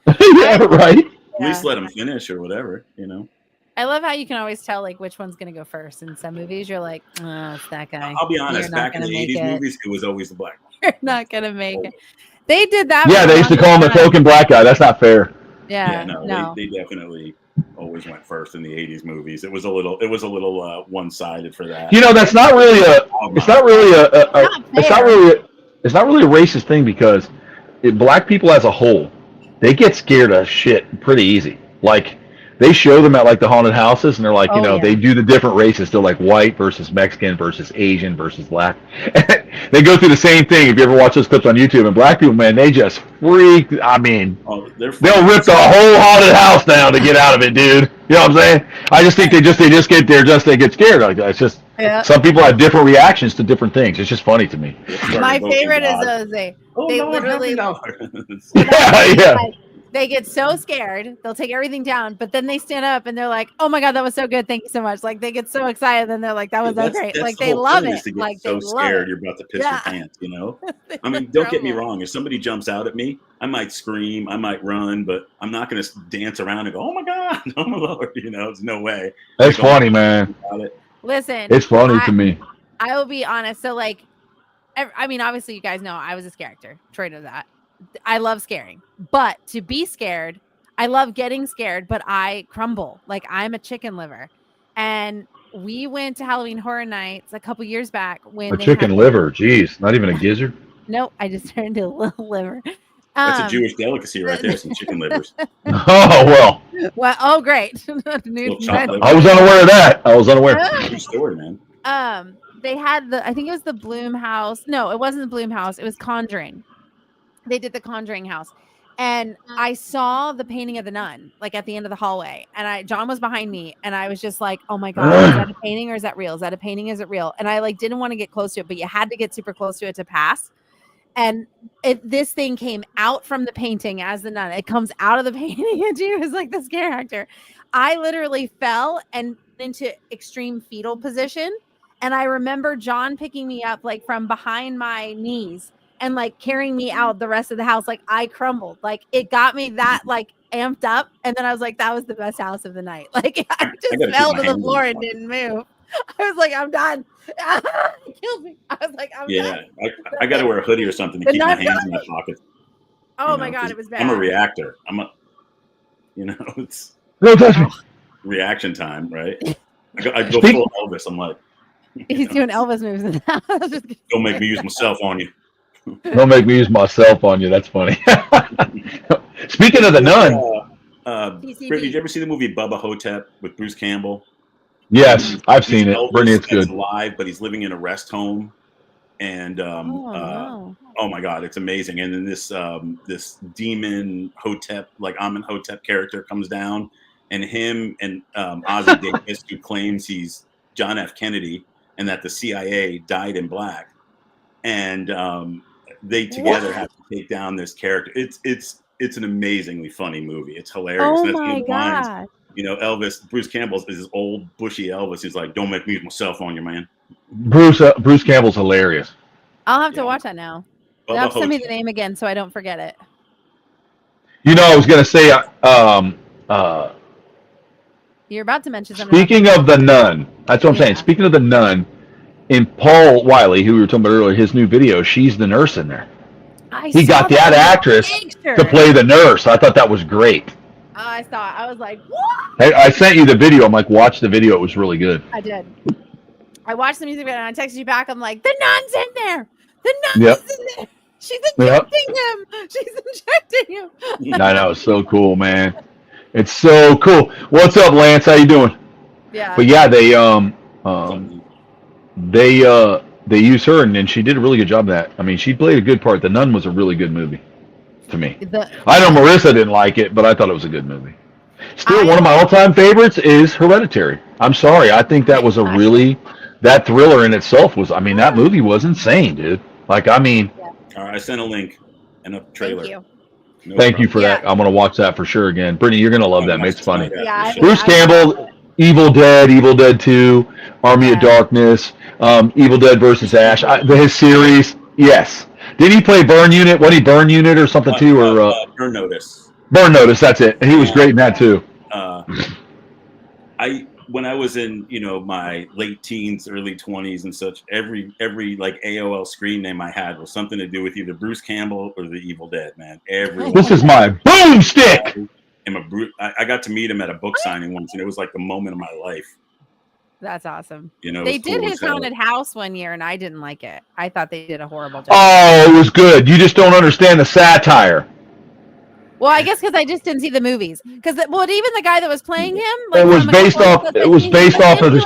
Yeah, right. At least let them finish or whatever, I love how you can always tell which one's going to go first. In some movies, you're like, oh, it's that guy. I'll be honest. Back in the 80s movies, it was always the black one. You're not going to make it. They did that. Yeah, they used to call him the token black guy. That's not fair. Yeah, no. They definitely always went first in the 80s movies. It was a little one-sided for that. That's not really it's not really a racist thing because black people as a whole, they get scared of shit pretty easy. Like they show them at the haunted houses and they're like, they do the different races. They're like white versus Mexican versus Asian versus black. They go through the same thing. If you ever watch those clips on YouTube, and black people, man, they just freak. I mean, they'll rip the whole haunted house down to get out of it, dude. You know what I'm saying? I just think they get scared. Like it's just some people have different reactions to different things. It's just funny to me. My favorite is they literally They get so scared, they'll take everything down, but then they stand up and they're like, "Oh my god, that was so good! Thank you so much!" Like they get so excited, and they're like, "That was so great!" That's like the they whole love point, it. is to get Like so they love scared it. you're about to piss your pants. I mean, They don't get me love it. wrong. If somebody jumps out at me, I might scream, I might run, but I'm not going to dance around and go, "Oh my god, oh my lord!" There's no way. That's funny, man. Listen, it's funny to me. I will be honest. So, like, I mean, obviously, you guys know I was a scare actor. Troy knows that. I love scaring, but to be scared, I love getting scared, but I crumble. Like I'm a chicken liver. And we went to Halloween Horror Nights a couple years back when a chicken liver. Jeez, not even a gizzard. Nope, I just turned into a little liver. That's a Jewish delicacy right there. Some chicken livers. Oh well. Well, oh great. I was unaware of that. I was unaware. True story, man. They had I think it was the Bloom House. No, it wasn't the Bloom House. It was Conjuring. They did the Conjuring house. And I saw the painting of the nun, like at the end of the hallway. And John was behind me. And I was just like, oh my God, is that a painting or is that real? Is that a painting? Is it real? And I like didn't want to get close to it, but you had to get super close to it to pass. And this thing came out from the painting as the nun. It comes out of the painting and she was like the scare actor. I literally fell and into extreme fetal position. And I remember John picking me up like from behind my knees and like carrying me out the rest of the house. Like I crumbled. Like it got me that like amped up. And then I was like, that was the best house of the night. Like I just fell to the floor and didn't move. I was like, I'm done. It killed me. I was like, I'm done. I got to wear a hoodie or something to keep my hands in my pockets. Oh my God, it was bad. I'm a reactor. It's no touch me. Reaction time, right? I go full Elvis. I'm like, he's doing Elvis moves in the house. Don't make me use myself on you. Don't make me use myself on you. That's funny. Speaking of the nun, Brittany, did you ever see the movie Bubba Hotep with Bruce Campbell? Yes, I've seen it. Brittany, it's good. Alive, but he's living in a rest home, and oh my God, it's amazing. And then this demon Hotep, like Amenhotep character, comes down, and him and Ozzy Davis, who claims he's John F. Kennedy and that the CIA died in black, and they together have to take down this character. It's an amazingly funny movie. It's hilarious. Oh and my God. Elvis, Bruce Campbell's is his old bushy Elvis. He's like, don't make me use myself on you, man. Bruce Campbell's hilarious. I'll have to watch that now. Send me the name again so I don't forget it. I was going to say, you're about to mention something. Speaking of the nun, that's what I'm saying. Speaking of the nun, in Paul Wiley, who we were talking about earlier, his new video, she's the nurse in there. He got that actress to play the nurse. I thought that was great. I was like, what? I sent you the video. I'm like, watch the video. It was really good. I did. I watched the music video and I texted you back. I'm like, the nun's in there. The nun's in there. She's injecting him. She's injecting him. I know. It's so cool, man. It's so cool. What's up, Lance? How you doing? Yeah. But yeah, they use her, and she did a really good job of that. I mean, she played a good part. The Nun was a really good movie to me. I know Marissa didn't like it, but I thought it was a good movie. Still, one of my all-time favorites is Hereditary. I'm sorry. I think that was that thriller in itself was, that movie was insane, dude. Like, All right, I sent a link and a trailer. Thank you. Thank you for that. I'm going to watch that for sure again. Brittany, you're going to love that. It's funny. Yeah, Bruce Campbell, Evil Dead 2, Army of Darkness, Evil Dead versus Ash, his series. Yes. Did he play Burn Unit? What he Burn Unit or something too? Burn Notice. Burn Notice. That's it. And he was great in that too. When I was in my late teens, early 20s and such, every like AOL screen name I had was something to do with either Bruce Campbell or the Evil Dead. Man, this is my boomstick. I got to meet him at a book signing once, and it was like the moment of my life. That's awesome. They did his haunted house one year, and I didn't like it. I thought they did a horrible job. Oh, it was good. You just don't understand the satire. Well, I guess because I just didn't see the movies. Because even the guy that was playing him, it was based off of the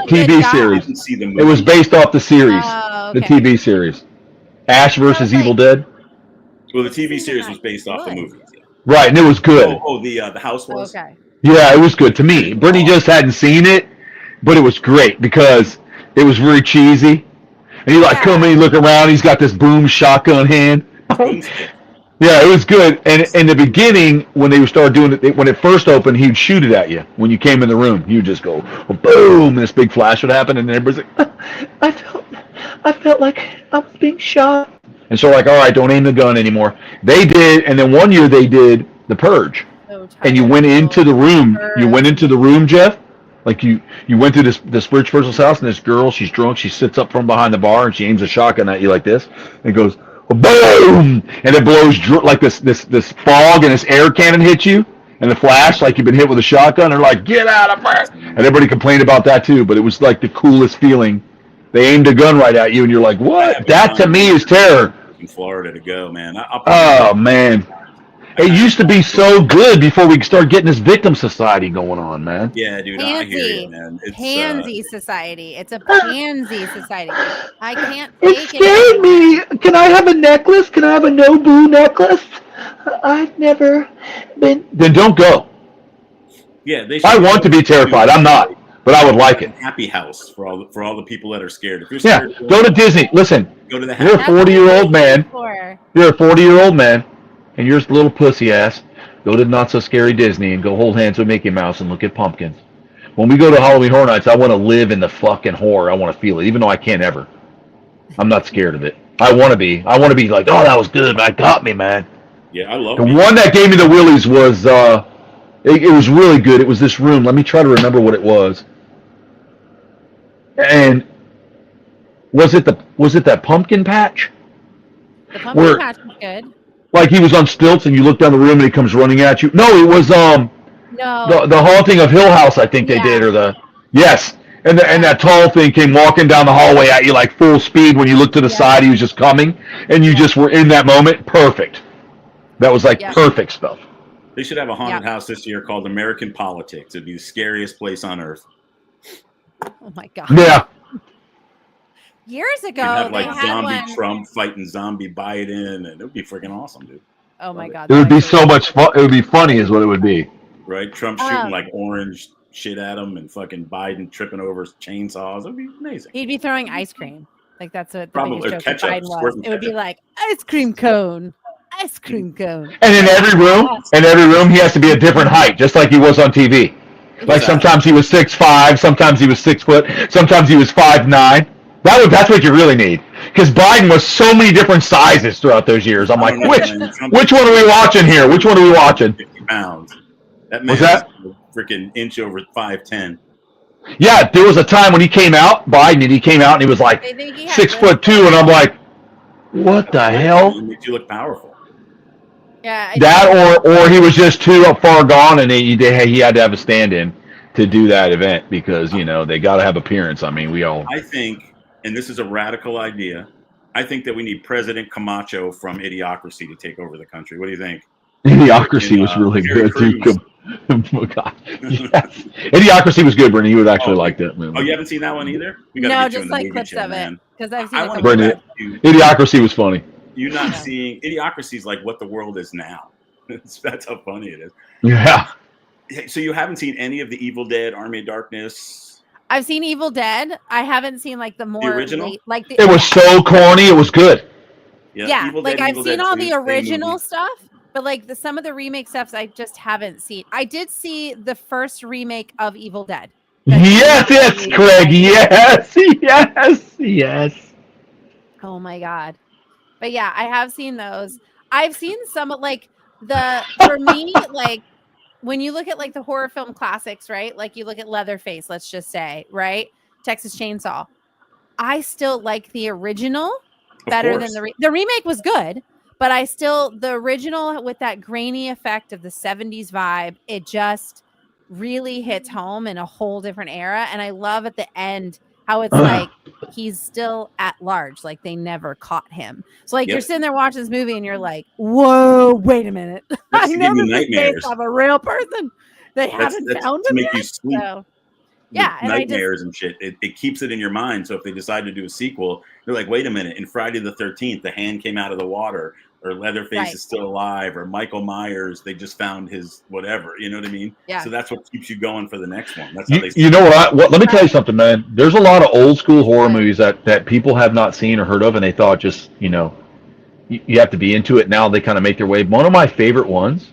TV series. It was based off the series, the TV series, Ash versus Evil Dead. Well, the TV series was based off the movies. Yeah. Right, and it was good. The house was. Okay. Yeah, it was good to me. Brittany just hadn't seen it, but it was great because it was very cheesy. And you come in, you look around, he's got this boom shotgun hand. Yeah, it was good. And in the beginning, when they started doing it, when it first opened, he'd shoot it at you when you came in the room. He would just go boom, and this big flash would happen, and then everybody's like, I felt like I was being shot. And so, like, all right, don't aim the gun anymore. They did, and then one year they did The Purge, and you went into the room. You went into the room, Jeff. Like you went through this rich person's house, and this girl, she's drunk. She sits up from behind the bar, and she aims a shotgun at you like this, and it goes. Boom! And it blows like this fog, and this air cannon hits you, and the flash like you've been hit with a shotgun. They're like, "Get out of here!" And everybody complained about that too, but it was like the coolest feeling. They aimed a gun right at you, and you're like, "What?" That to me is terror. In Florida to go, man. Oh man, it used to be so good before we started getting this victim society going on, man. Yeah, dude, I hear you, man. It's pansy society. It's a pansy society. I can't take it. It scared me. Can I have a necklace? Can I have a Nobu necklace? I've never been. Then don't go. Yeah, I want to be terrified. I'm not, but I would like it. Happy house for all the people that are scared. If you're scared, go to Disney. Listen, go to the you're a 40-year-old man. You're a 40-year-old man. And you're a little pussy ass, go to Not So Scary Disney and go hold hands with Mickey Mouse and look at pumpkins. When we go to Halloween Horror Nights, I want to live in the fucking horror. I want to feel it, even though I can't ever. I'm not scared of it. I want to be. I want to be like, oh, that was good. That got me, man. Yeah, I love it. The one that gave me the willies was, it was really good. It was this room. Let me try to remember what it was. And was it that pumpkin patch? The pumpkin patch was good. Like he was on stilts, and you look down the room, and he comes running at you. No, it was the Haunting of Hill House. I think they did, or yes, and that tall thing came walking down the hallway at you like full speed. When you looked to the side, he was just coming, and you just were in that moment. Perfect. That was like perfect stuff. They should have a haunted house this year called American Politics. It'd be the scariest place on earth. Oh my god. Yeah. Years ago, have like zombie Trump fighting zombie Biden, and it would be freaking awesome, dude. Oh my god, it would be so much fun. It would be funny, is what it would be. Right, Trump shooting like orange shit at him, and fucking Biden tripping over chainsaws. It would be amazing. He'd be throwing ice cream, like that's what the biggest joke ketchup, of Biden was. It would be like ice cream cone. Ice cream cone. And in every room, he has to be a different height, just like he was on TV. Like sometimes he was 6'5", sometimes he was 6 foot, sometimes he was 5'9". That's what you really need, because Biden was so many different sizes throughout those years. I'm like, which one are we watching here? Which one are we watching? 50 pounds. That man was a freaking inch over 5'10". Yeah, there was a time when he came out, Biden, and he came out and he was like 6'2", and I'm like, what the hell? It makes you look powerful. Yeah. Or he was just too far gone, and he had to have a stand-in to do that event, because they got to have appearance. I mean, I think. And this is a radical idea. I think that we need President Camacho from Idiocracy to take over the country. What do you think? Idiocracy was really good, too. Oh, God. Yes. Idiocracy was good, Brendan. You would actually like that movie. Oh, you haven't seen that one either? No, just like clips of it. Because I've seen Brendan, Idiocracy was funny. You're not seeing... Idiocracy is like what the world is now. That's how funny it is. Yeah. So you haven't seen any of the Evil Dead, Army of Darkness... I've seen Evil Dead. I haven't seen like the original. It was so corny. It was good. Yeah, like I've seen all the original stuff, but like some of the remake stuff I just haven't seen. I did see the first remake of Evil Dead. Yes, Craig. Yes. Oh my god! But yeah, I have seen those. I've seen some like for me like. When you look at like the horror film classics, right? Like you look at Leatherface, let's just say, right? Texas Chainsaw. I still like the original better than the remake was good, but the original with that grainy effect of the 70s vibe, it just really hits home in a whole different era. And I love at the end how it's like he's still at large, like they never caught him. So like you're sitting there watching this movie and you're like, whoa, wait a minute. I never based off a real person. They haven't found him to make yet. You sleep. So, yeah, and nightmares and shit. It keeps it in your mind. So if they decide to do a sequel, they're like, wait a minute, in Friday the 13th, the hand came out of the water, or Leatherface is still alive, or Michael Myers, they just found his whatever. You know what I mean? Yeah. So that's what keeps you going for the next one. That's how they. You know what? Let me tell you something, man. There's a lot of old school horror movies that people have not seen or heard of, and they thought just you have to be into it. Now they kind of make their way. One of my favorite ones.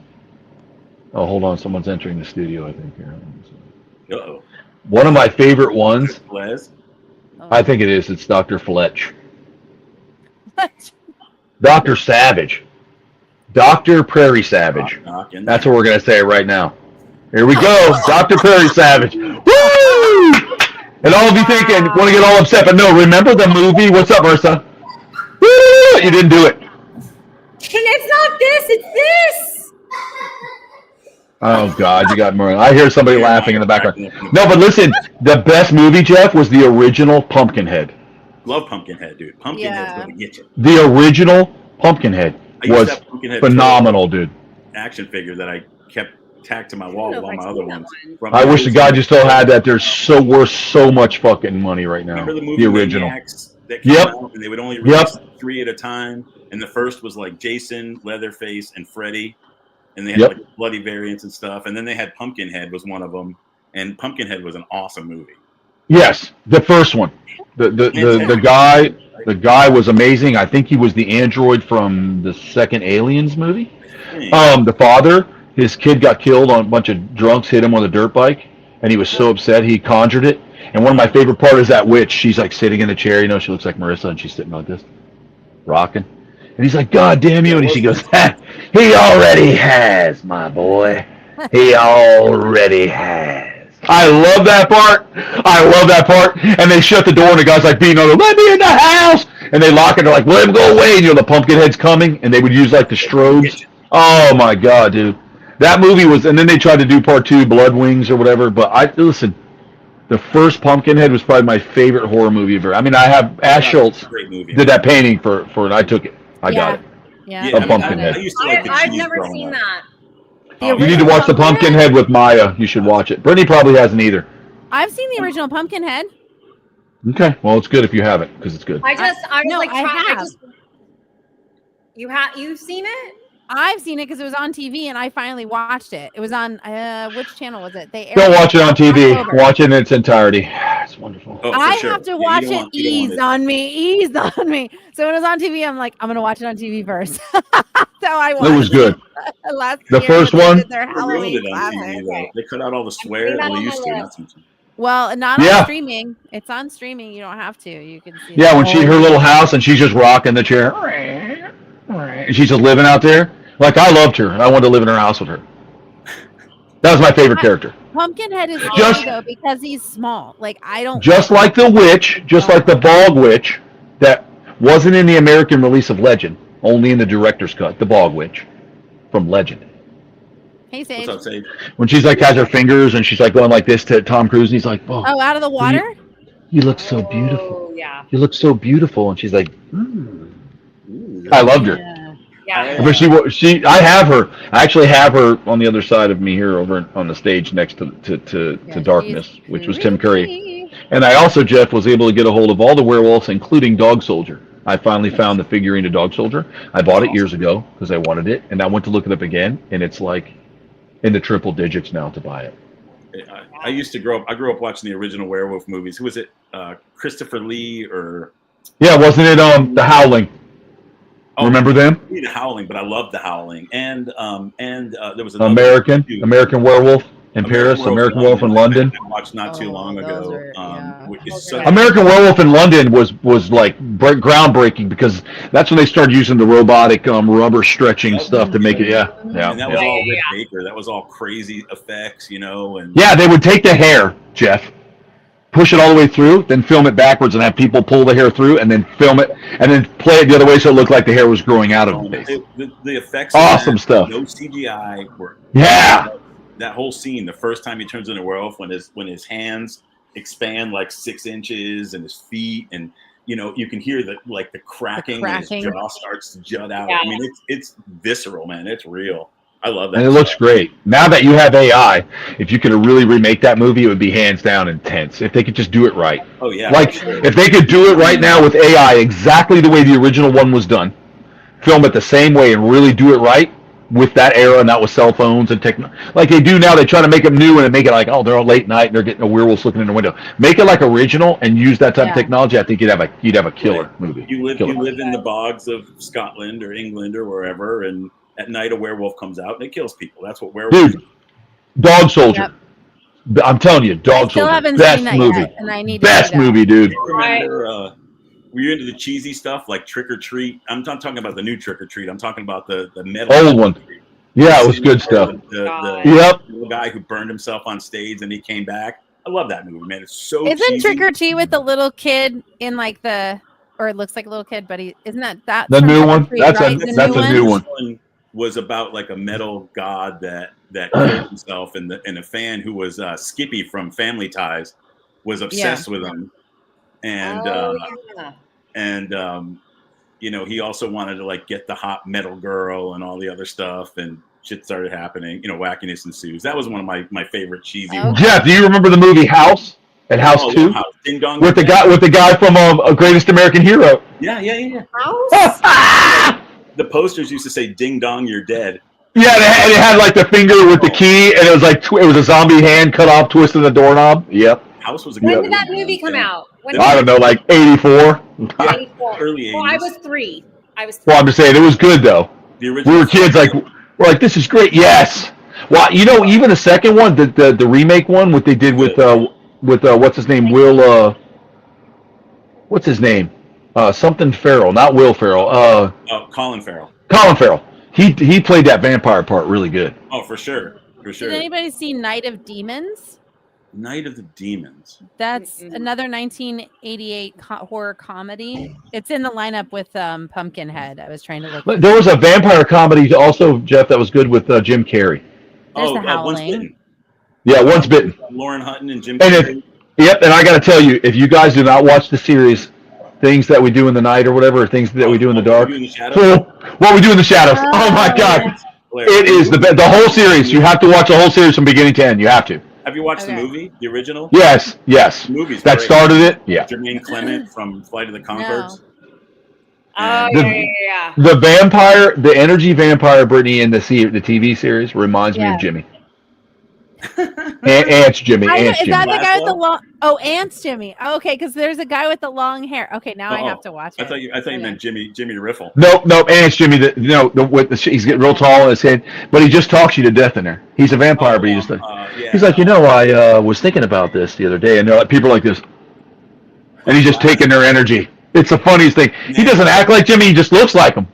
Oh, hold on. Someone's entering the studio, I think. Here. Uh-oh. One of my favorite ones. Les? I think it is. It's Dr. Fletch. Dr. Savage. Dr. Prairie Savage. That's what we're going to say right now. Here we go. Dr. Prairie Savage. Woo! And all of you thinking, want to get all upset, but no, remember the movie? What's up, Ursa? Woo! You didn't do it. It's not this, it's this. Oh, God, you got more. I hear somebody laughing in the background. No, but listen, the best movie, Jeff, was the original Pumpkinhead. Love Pumpkinhead, dude. Pumpkinhead's going to get you. The original Pumpkinhead was phenomenal, dude. Action figure that I kept tacked to my wall with all my other ones. I wish to God you still had that. They're so worth so much fucking money right now. Remember the movie original? That came out and they would only release 3 at a time. And the first was like Jason, Leatherface, and Freddy. And they had like bloody variants and stuff. And then they had Pumpkinhead was one of them. And Pumpkinhead was an awesome movie. Yes, the first one. The guy was amazing. I think he was the android from the second Aliens movie. The father, his kid got killed on a bunch of drunks hit him with a dirt bike, and he was so upset he conjured it. And one of my favorite part is that witch. She's like sitting in a chair, you know, she looks like Marissa, and she's sitting like this, rocking. And he's like, "God damn you!" And she goes, "He already has, my boy. He already has." I love that part. I love that part. And they shut the door, and the guy's like beating on them, "Let me in the house!" And they lock it. They're like, "Let him go away!" And the Pumpkinhead's coming, and they would use like the strobes. Oh my God, dude! That movie was. And then they tried to do part 2, Blood Wings or whatever. But listen. The first Pumpkinhead was probably my favorite horror movie ever. I mean, I have Ash Schultz did that painting for, and I took it. I got it. Yeah. A Pumpkinhead. I've never seen that. You need to watch the Pumpkinhead with Maya. You should watch it. Brittany probably hasn't either. I've seen the original Pumpkinhead. Okay, well, it's good if you haven't, because it's good. I have. You've seen it? I've seen it because it was on TV, and I finally watched it. It was on which channel was it? Don't watch it on TV. Watch it in its entirety. It's wonderful. I have to watch it. Ease on me. So when it was on TV, I'm like, I'm gonna watch it on TV first. So I watched. It was good. The first one. They cut out all the swear. They used to. Well, not on streaming. It's on streaming. You don't have to. You can see. Yeah, when her little house and she's just rocking the chair, and she's just living out there. Like, I loved her. I wanted to live in her house with her. That was my favorite character. Pumpkinhead is funny, though, because he's small. Like, I don't... Just like the witch, just like the bog witch, that wasn't in the American release of Legend, only in the director's cut, the bog witch from Legend. Hey, Sage. What's up, Sage? When she's like, has her fingers, and she's like going like this to Tom Cruise, and he's like, oh, out of the water? You look so beautiful. Oh, yeah. You look so beautiful. And she's like, I loved her. Yeah. But I have her. I actually have her on the other side of me here, over on the stage next to Darkness, which was Tim Curry. And I also, Jeff, was able to get a hold of all the werewolves, including Dog Soldier. I finally found the figurine of Dog Soldier. I bought it years ago because I wanted it, and I went to look it up again, and it's like in the triple digits now to buy it. I used to grow up. I grew up watching the original werewolf movies. Who was it? Christopher Lee or? Yeah, wasn't it The Howling? Oh, remember them? The Howling, but I loved The Howling, and there was American Werewolf in Paris, American Werewolf in London. I watched not too long ago. American Werewolf in London was like groundbreaking because that's when they started using the robotic rubber stretching stuff to make it. And that was all Rick Baker. That was all crazy effects, and they would take the hair, Jeff, push it all the way through, then film it backwards and have people pull the hair through, and then film it, and then play it the other way so it looked like the hair was growing out of the face. The effects, awesome stuff. No CGI were. That whole scene, the first time he turns into a werewolf, when his hands expand like 6 inches and his feet, and you can hear the cracking, and his jaw starts to jut out. I mean, it's visceral, man. It's real. I love that. And it looks great. Now that you have AI, if you could really remake that movie, it would be hands down intense. If they could just do it right. Oh, yeah. If they could do it right now with AI exactly the way the original one was done, film it the same way and really do it right, with that era, not with cell phones and like they do now. They try to make them new and make it like, oh, they're on late night and they're getting a werewolf looking in the window. Make it like original and use that type of technology. I think you'd have a killer movie. You live in the bogs of Scotland or England or wherever, and at night a werewolf comes out and it kills people. That's what werewolves. Dude, Dog Soldier. Yep. I'm telling you, Dog Soldier. Haven't best seen that movie. Yet, and I need best movie, dude. Remember, were you into the cheesy stuff like Trick or Treat? I'm not talking about the new Trick or Treat. I'm talking about the metal old one. Yeah, it was good stuff. The guy who burned himself on stage and he came back. I love that movie, man. It's so. Isn't cheesy. Trick or Treat with the little kid in like or it looks like a little kid, but isn't that the new one? That's right? That's a new one. Was about like a metal god that killed himself, and a fan who was Skippy from Family Ties was obsessed with him, and he also wanted to like get the hot metal girl and all the other stuff, and shit started happening. Wackiness ensues. That was one of my favorite cheesy. Jeff, do you remember the movie House? And House 2? Ding Dong. With the guy from Greatest American Hero. Yeah. House. The posters used to say "Ding Dong, you're dead." Yeah, and it had like the finger with the key, and it was like it was a zombie hand cut off, twisting the doorknob. Yep. House was. When did that movie come out? I don't know, like 84. 84. Early 80s. Well, I was 3. Well, I'm just saying it was good though. The original. We were kids, we're like, this is great. Yes. Well, even the second one, the remake one, what they did with what's his name, what's his name? Something Farrell, not Will Ferrell. Colin Farrell. Colin Farrell. He played that vampire part really good. Oh, for sure. Did anybody see Night of Demons? Night of the Demons. That's another 1988 horror comedy. It's in the lineup with Pumpkinhead. I was trying to look. There was a vampire comedy also, Jeff, that was good with Jim Carrey. There's The Howling. Once Bitten. Yeah, Once Bitten. Lauren Hutton and Jim Carrey. And I got to tell you, if you guys do not watch the series, Things That We Do in the Night or whatever, or Things That We Do in the Dark. What We Do in the Shadows. Oh my God. It is the whole series. You have to watch the whole series from beginning to end. You have to. Have you watched the movie, the original? Yes. The movie's that great. Started it. Yeah. Jermaine Clement from Flight of the Conchords. Yeah. The vampire, the energy vampire Brittany in the TV series reminds me of Jimmy. Aunt's Jimmy. Is that the guy with the long? Oh, Aunt's Jimmy. Oh, okay, because there's a guy with the long hair. Okay, now I have to watch it. I thought you meant Jimmy Riffle. No, Aunt's Jimmy. He's getting real tall in his head, but he just talks you to death in there. He's a vampire, but he's like, I was thinking about this the other day, and people are like this, and he's just taking their energy. It's the funniest thing. He doesn't act like Jimmy; he just looks like him.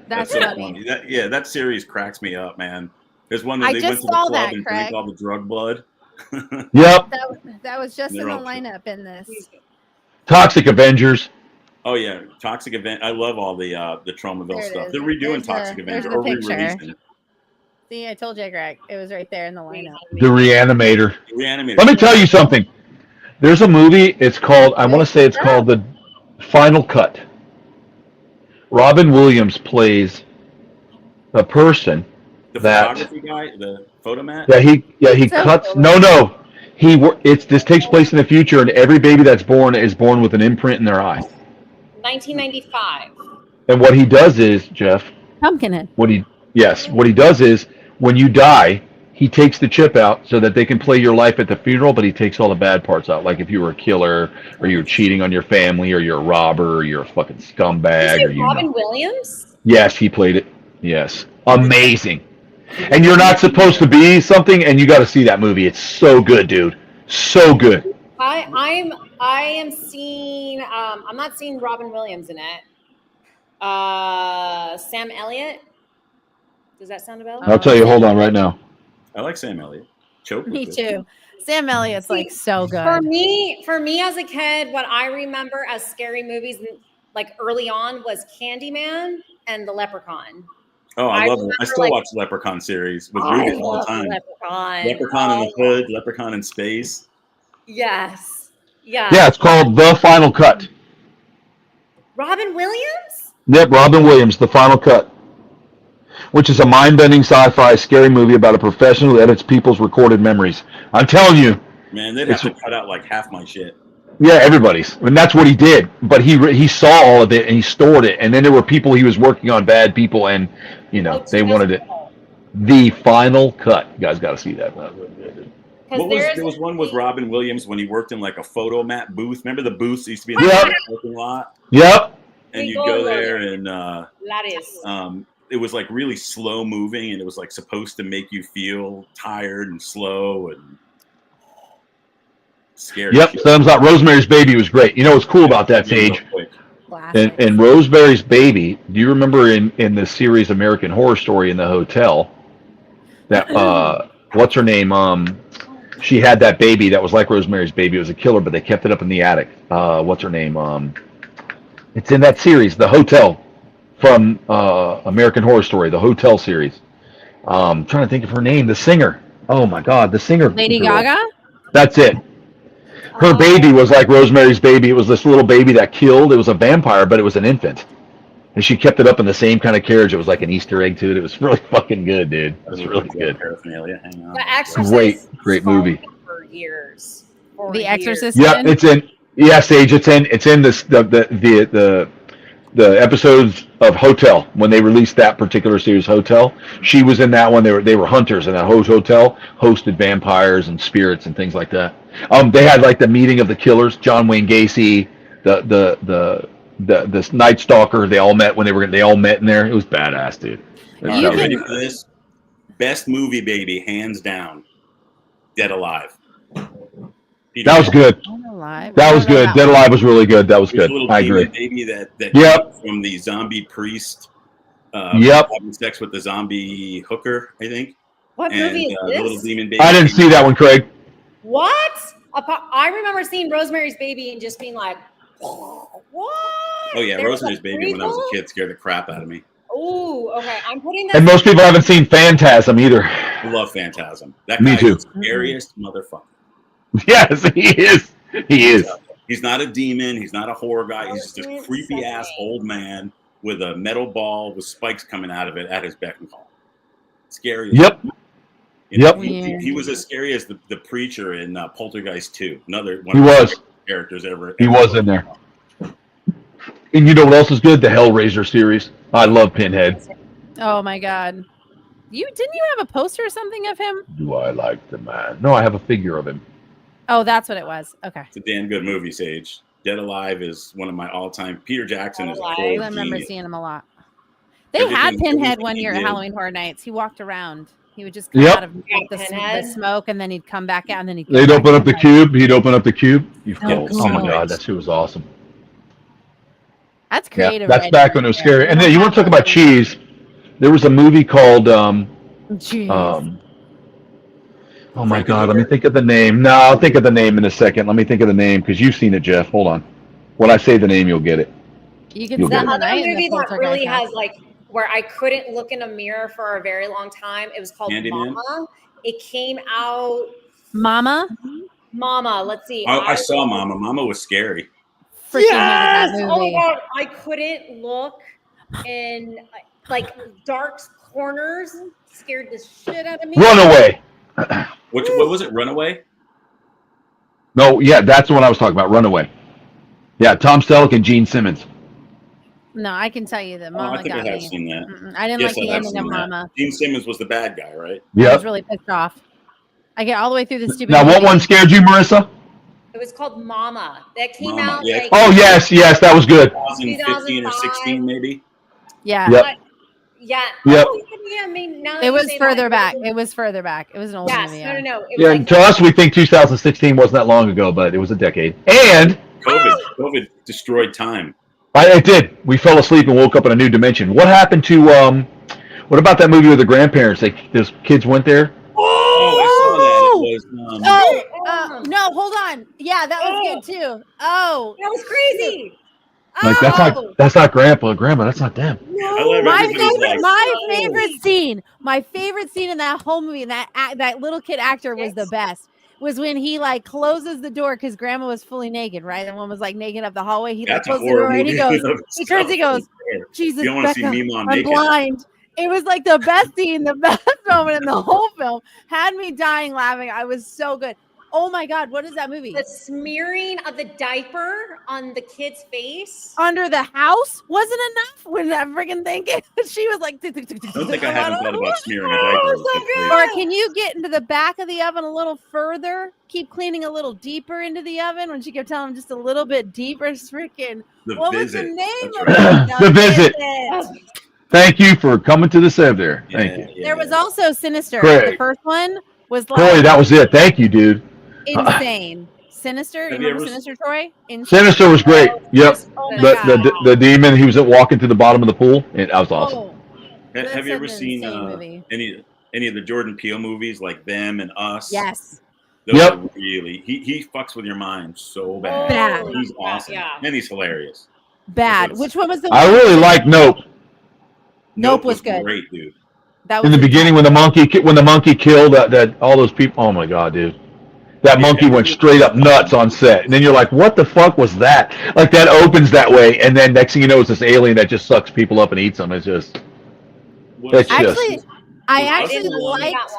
That's so funny. That series cracks me up, man. There's one that they went to the club and drank all the drug blood. Yep. That was just in the lineup in this. Toxic Avengers. Oh yeah, Toxic Event. I love all the Tromaville stuff. They're redoing Toxic Avenger or re-releasing it. See, I told you, Greg. It was right there in the lineup. The Reanimator. Let me tell you something. There's a movie. It's called. I want to say it's called The Final Cut. Robin Williams plays a person. The photography guy, the photomat. He cuts. No. This takes place in the future, and every baby that's born is born with an imprint in their eye. 1995. And what he does is, Jeff. Pumpkinhead. What he does is, when you die, he takes the chip out so that they can play your life at the funeral, but he takes all the bad parts out. Like if you were a killer, or you were cheating on your family, or you're a robber, or you're a fucking scumbag. Is it Robin Williams? Yes, he played it. Yes, amazing. And you're not supposed to be something, and you got to see that movie. It's so good, dude. So good. I am seeing. I'm not seeing Robin Williams in it. Sam Elliott. Does that sound about? I'll tell you. Hold on, right now. I like Sam Elliott. Me too. Sam Elliott's like so good. For me as a kid, what I remember as scary movies, like early on, was Candyman and The Leprechaun. Oh, I love it. I still watch the Leprechaun series with Rudy all the time. Leprechaun in the Hood, Leprechaun in Space. Yes. Yeah. Yeah, it's called The Final Cut. Robin Williams? Yep, Robin Williams, The Final Cut, which is a mind-bending sci-fi scary movie about a professional who edits people's recorded memories. I'm telling you. Man, they'd have to cut out like half my shit. Yeah, everybody's. And that's what he did. But he saw all of it, and he stored it. And then there were people he was working on, bad people, and, they wanted it. the final cut. You guys got to see that. There was one with Robin Williams when he worked in like a photo mat booth. Remember the booths used to be in Yep. the parking lot? Yep. And you'd go there and it was like really slow moving, and it was like supposed to make you feel tired and slow and scared. Yep. Thumbs up. Rosemary's Baby was great. You know what's cool about that, Sage? And Rosemary's Baby, do you remember in the series American Horror Story in the hotel that what's her name? She had that baby that was like Rosemary's Baby. It was a killer, but they kept it up in the attic. What's her name? It's in that series, The Hotel, from American Horror Story, the Hotel series. I'm trying to think of her name. The singer. Oh my God, the singer. Lady Gaga? That's it. Her baby was like Rosemary's Baby. It was this little baby that killed. It was a vampire, but it was an infant. And she kept it up in the same kind of carriage. It was like an Easter egg to it. It was really fucking good, dude. It was really good. Paraphernalia. Hang on. Great movie. For years. The Exorcist. Yeah, it's in. Yeah, Sage. It's in this the episodes of Hotel when they released that particular series, Hotel. She was in that one. They were hunters in that hotel, hosted vampires and spirits and things like that. They had like the meeting of the killers, John Wayne Gacy, the Night Stalker. They all met they all met in there. It was badass, dude. You ready for this? Best movie, baby, hands down. Dead Alive. That was good. That was good. Dead Alive was really good. That was good. I agree. Baby that from the zombie priest. Having sex with the zombie hooker, I think. What movie is this? The little demon baby. I didn't see that one, Craig. What? I remember seeing Rosemary's Baby and just being like, what? Oh yeah, Rosemary's Baby when I was a kid scared the crap out of me. Oh, okay. I'm putting that. And most people haven't seen Phantasm either. I love Phantasm. That Me too. Is the scariest motherfucker. Yes, he is. He is. He's not a demon. He's not a horror guy. He's just a creepy ass old man with a metal ball with spikes coming out of it at his beck and call. Scary. Yep. He was as scary as the preacher in Poltergeist 2. Another one of the characters ever. He was in there. And you know what else is good? The Hellraiser series. I love Pinhead. Oh my God. Didn't you have a poster or something of him? Do I like the man? No, I have a figure of him. Oh, that's what it was. Okay. It's a damn good movie, Sage. Dead Alive is one of my all-time. Peter Jackson is a I remember seeing him a lot. They had Pinhead one year at Halloween Horror Nights. He walked around. He would just come out of the smoke, and then he'd come back out, and then they'd open up the cube. He'd open up the cube. Oh my God, that shit was awesome. That's creative. That's back when it was scary. And then you want to talk about cheese? There was a movie called. Oh my God, let me think of the name. No, I'll think of the name in a second. Let me think of the name because you've seen it, Jeff. Hold on. When I say the name, you'll get it. You can see the other movie that really has like where I couldn't look in a mirror for a very long time. It was called Mama. It came out. Mama. Let's see. I saw Mama. Mama was scary. Yes! Oh my God, I couldn't look in like dark corners. Scared the shit out of me. Runaway. What was it? Runaway? No, yeah, that's the one I was talking about. Runaway. Yeah, Tom Selleck and Gene Simmons. No, I can tell you that Mama I think got I have me. seen that. I didn't like the ending of Mama. Gene Simmons was the bad guy, right? Yeah. I was really pissed off. I get all the way through the stupid. Now, what one scared you, Marissa? It was called Mama. That came out. Yeah. Like, oh yes, that was good. 2015 or 16, maybe. Yeah. Yep. Yeah. Yep. Oh, yeah. I mean, now it was further back. It was further back. It was an old movie. No. Yeah. Like, to us, we think 2016 wasn't that long ago, but it was a decade. And COVID destroyed time. It did. We fell asleep and woke up in a new dimension. What happened to what about that movie with the grandparents? Those kids went there. Oh, I saw that. It was. No, hold on. Yeah, that was good too. Oh, that was crazy. Like that's not grandpa, grandma. That's not them. No. My favorite scene in that whole movie, and that little kid actor was the best. Was when he like closes the door because grandma was fully naked, right? And one was like naked up the hallway. He like closes the door and he goes, he goes, Jesus, you don't want to see me, Mom, I'm blind. It was like the best scene, the best moment in the whole film. Had me dying laughing. I was so good. Oh my God, what is that movie? The smearing of the diaper on the kid's face. Under the House wasn't enough when that freaking thing she was like, I don't think I haven't thought about smearing a diaper. Or can you get into the back of the oven a little further? Keep cleaning a little deeper into the oven when she kept telling him just a little bit deeper. Freaking, what was the name of it? The Visit. Thank you for coming to the Sev there. Thank you. Yeah. There was also Sinister. Great. The first one was like, Troy, that was it. Thank you, dude. Insane. Sinister. Have You you remember ever Sinister, Troy? Sinister was great. Yep. Oh my God. The demon, he was walking to the bottom of the pool. And that was awesome. Have you ever seen any of the Jordan Peele movies like Them and Us? Yes. Those are really, he fucks with your mind so bad. Bad. He's awesome. Yeah. And he's hilarious. Bad. Which one was the one? I really like Nope. Nope was good. Great, dude. That was in the beginning when the monkey killed that all those people. Oh my God, dude. That monkey went straight up nuts on set. And then you're like, what the fuck was that? Like, that opens that way, and then next thing you know, it's this alien that just sucks people up and eats them. It's just... I actually liked...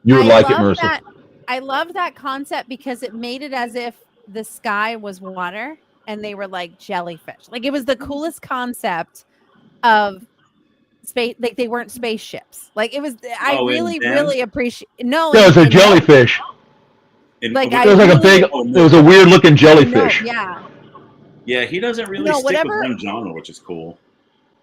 You would like it, Marissa. I love that concept because it made it as if the sky was water, and they were like jellyfish. Like, it was the coolest concept of... space, like they weren't spaceships. Like it was, I really appreciate. No, it was a jellyfish. Like it was like a big. It was a weird looking jellyfish. Yeah, he doesn't really stick with one genre, which is cool.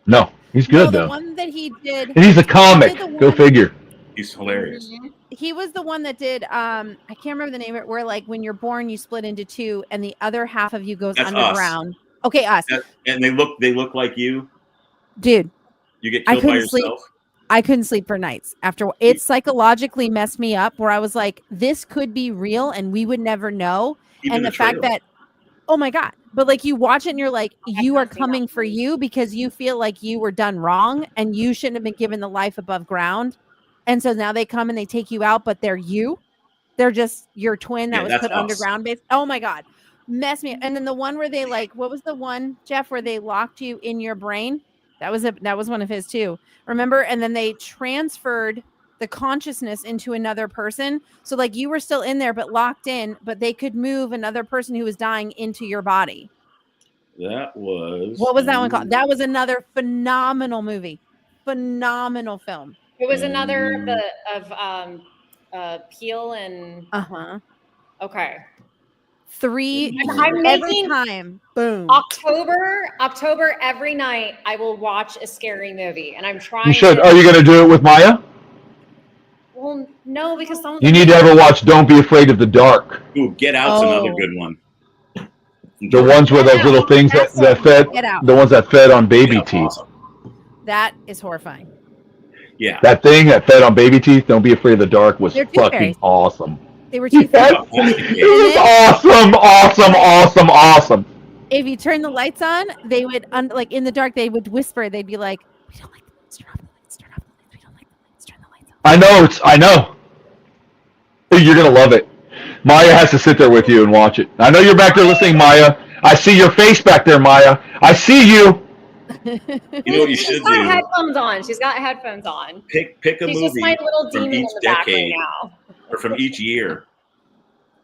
No, he's good though. The one that he did, and he's a comic. Go figure. He's hilarious. He was the one that did. I can't remember the name of it. Where like when you're born, you split into two, and the other half of you goes underground. Us. Okay, us. And they look like you, dude. You get killed by yourself. I couldn't sleep for nights after it psychologically messed me up where I was like, this could be real and we would never know. And the fact that, oh my God, but like you watch it and you're like, you are coming for you because you feel like you were done wrong and you shouldn't have been given the life above ground. And so now they come and they take you out, but they're you. They're just your twin that was put underground base. Oh my God. Mess me up. And then the one where they like, what was the one, Jeff, where they locked you in your brain? That was one of his too. Remember? And then they transferred the consciousness into another person. So like you were still in there, but locked in, but they could move another person who was dying into your body. That was... What was that one called? That was another phenomenal movie. Phenomenal film. It was another Peel and... Okay. I'm making time. Boom. October every night I will watch a scary movie, and I'm trying. You should. Are you going to do it with Maya? Well, no, because you need to ever watch Don't Be Afraid of the Dark. Ooh, Get Out's another good one. The ones where those little things that fed, the ones that fed on baby teeth. Awesome. That is horrifying. Yeah. That thing that fed on baby teeth, Don't Be Afraid of the Dark, was fucking awesome. They were too fast. It was awesome. If you turn the lights on, they would like in the dark. They would whisper. They'd be like, "We don't like the lights. Turn off the lights. Turn off the lights. We don't like the lights. Turn the lights off." I know. You're gonna love it. Maya has to sit there with you and watch it. I know you're back there listening, Maya. I see your face back there, Maya. I see you. You know what you should do? She's got headphones on. She's got headphones on. Pick a movie just my little from demon each in the back decade right now. or from each year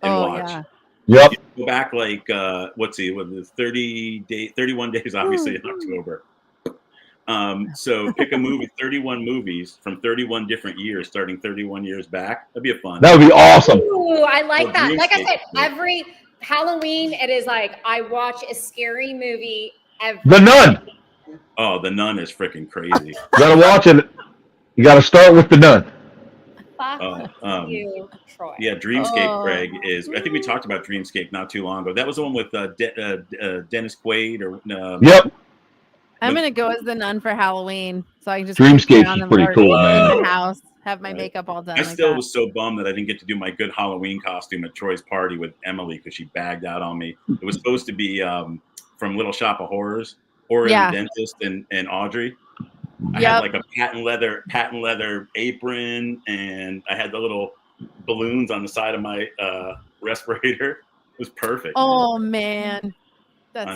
and watch. Yeah. Yep. You go back like what's he? What the 31 days obviously in October. So pick a movie, 31 movies from 31 different years, starting 31 years back. That'd be a fun. That would be awesome. Ooh, I like that. Like I said, every Halloween it is like I watch a scary movie every The Nun. Oh, The Nun is freaking crazy. You gotta watch it. You gotta start with The Nun. You, Troy. Yeah, Dreamscape, Craig, is... I think we talked about Dreamscape not too long ago. That was the one with Dennis Quaid. Yep. I'm going to go as the nun for Halloween. So I can just... Dreamscape is pretty cool, man. In the house, have my makeup all done. I still was so bummed that I didn't get to do my good Halloween costume at Troy's party with Emily because she bagged out on me. It was supposed to be from Little Shop of Horrors, Ori the Dentist and Audrey. I had like a patent leather apron, and I had the little balloons on the side of my respirator. It was perfect. Oh man, that's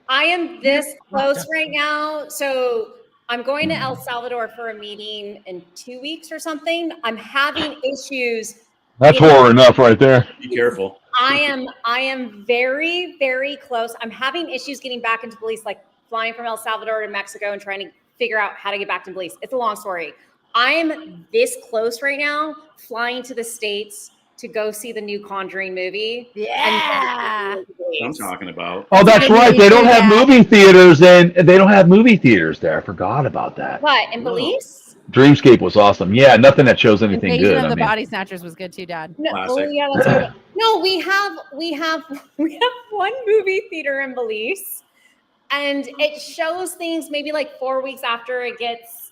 I am this close right now. So I'm going to El Salvador for a meeting in 2 weeks or something. I'm having issues That's horror enough right there. Be careful. I am very, very close. I'm having issues getting back into Belize, like flying from El Salvador to Mexico and trying to figure out how to get back to Belize. It's a long story. I'm this close right now, flying to the States to go see the new Conjuring movie. Yeah. I'm talking about. Oh, that's right. They don't have movie theaters, and they don't have movie theaters there. I forgot about that. What, in Belize? Dreamscape was awesome. Yeah, nothing that shows anything Invasion good. of the Body Snatchers was good too, Dad. No, Classic. yeah, that's good. No, we have one movie theater in Belize, and it shows things maybe like 4 weeks after it gets,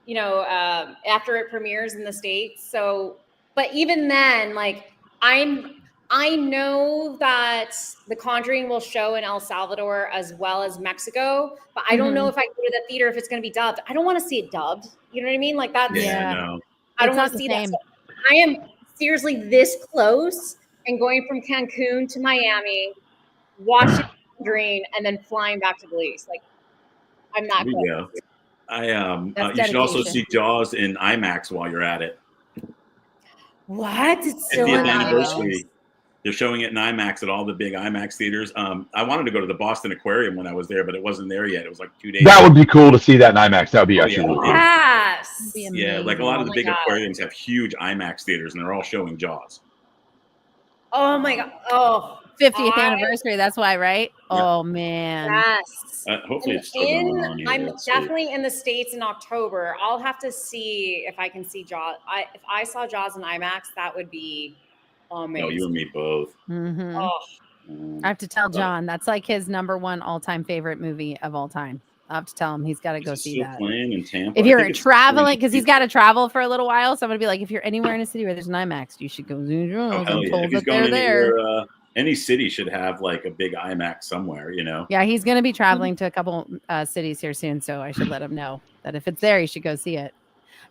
after it premieres in the States. So, but even then, like I know that The Conjuring will show in El Salvador as well as Mexico, but I don't know if I go to the theater if it's going to be dubbed. I don't want to see it dubbed. You know what I mean? Like that's No. I don't want to see that. So I am seriously this close and going from Cancun to Miami, watching Conjuring, and then flying back to Belize. Like I'm not close. You should also see Jaws in IMAX while you're at it. What? It's still 50th anniversary. They're showing it in IMAX at all the big IMAX theaters. I wanted to go to the Boston Aquarium when I was there, but it wasn't there yet. It was like 2 days. That would be cool to see that in IMAX. That would be actually really cool. Yes. Yeah, like a lot of the big aquariums have huge IMAX theaters, and they're all showing Jaws. Oh my god! Oh, 50th anniversary. That's why, right? Yeah. Oh man. Yes. Hopefully, it's still going on. I'm definitely in the States in October. I'll have to see if I can see Jaws. If I saw Jaws in IMAX, that would be amazing. No, you and me both. Mm-hmm. I have to tell John that's like his #1 all-time favorite movie of all time. I have to tell him he's got to go see that. In Tampa. If you're traveling, because he's got to travel for a little while, so I'm gonna be like, if you're anywhere in a city where there's an IMAX, you should go. If he's going anywhere, any city should have like a big IMAX somewhere, Yeah, he's gonna be traveling to a couple cities here soon, so I should let him know that if it's there, you should go see it.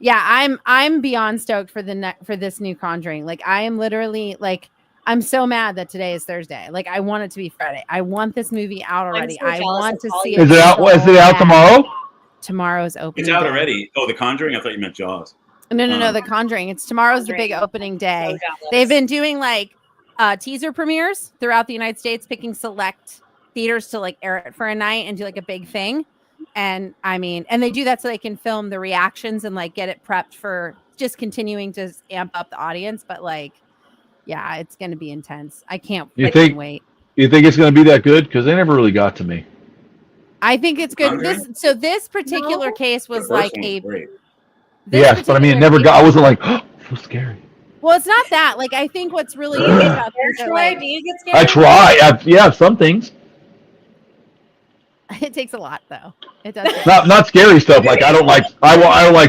Yeah, I'm beyond stoked for this new Conjuring. Like, I am literally like, I'm so mad that today is Thursday. Like, I want it to be Friday. I want this movie out already. I want to see it. Is it out? Is it out tomorrow? Tomorrow's opening. It's out already. Oh, The Conjuring. I thought you meant Jaws. No. The Conjuring. It's tomorrow's the big opening day. So they've been doing like teaser premieres throughout the United States, picking select theaters to like air it for a night and do like a big thing. And I mean, and they do that so they can film the reactions and like get it prepped for just continuing to amp up the audience. But like, yeah, it's going to be intense. I can't wait. You think it's going to be that good? Because they never really got to me. I think it's good. This particular case was like Yes, but I mean, it never got. I wasn't like, oh, so scary. Well, it's not that. Like, I think what's really good about this is like, do you get scared? I try. Yeah, some things. It takes a lot, though. It does. Not scary stuff. Like I don't like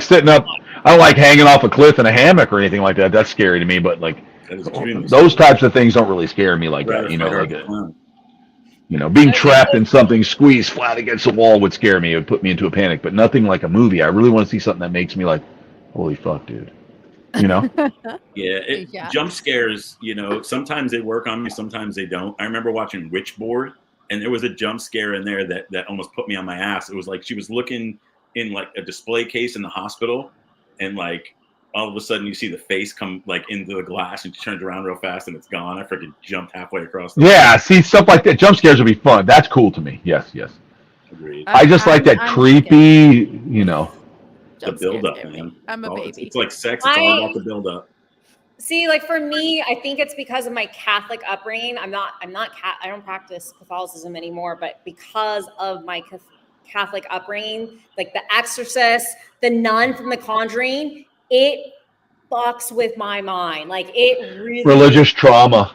sitting up. I don't like hanging off a cliff in a hammock or anything like that. That's scary to me. But like those types of things don't really scare me like that. Being trapped in something, squeezed flat against a wall would scare me. It would put me into a panic. But nothing like a movie. I really want to see something that makes me like, holy fuck, dude. Jump scares. Sometimes they work on me. Sometimes they don't. I remember watching Witchboard. And there was a jump scare in there that almost put me on my ass. It was like she was looking in like a display case in the hospital, and like all of a sudden you see the face come like into the glass, and she turns around real fast and it's gone. I freaking jumped halfway across. See, stuff like that. Jump scares would be fun. That's cool to me. Yes. Agreed. I just like that creepy, The build up, man. I'm a baby. It's like sex. It's all about the build up. See, like for me, I think it's because of my Catholic upbringing. I don't practice Catholicism anymore, but because of my Catholic upbringing, like The Exorcist, the nun from The Conjuring, it fucks with my mind. Like it really religious trauma.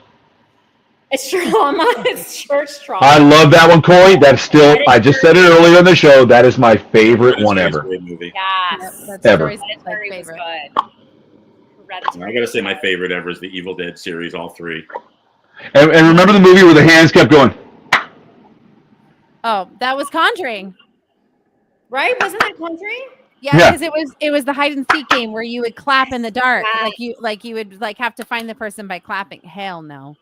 It's trauma. It's church trauma. I love that one, Corey. That's still. I just said it earlier in the show. That is my favorite one ever. Yes, ever. Hereditary was good. I gotta say, my favorite ever is the Evil Dead series, all 3. And remember the movie where the hands kept going? Oh, that was Conjuring, right? Wasn't that Conjuring? Yeah, because it was the hide and seek game where you would clap in the dark, like you would like have to find the person by clapping. Hell no.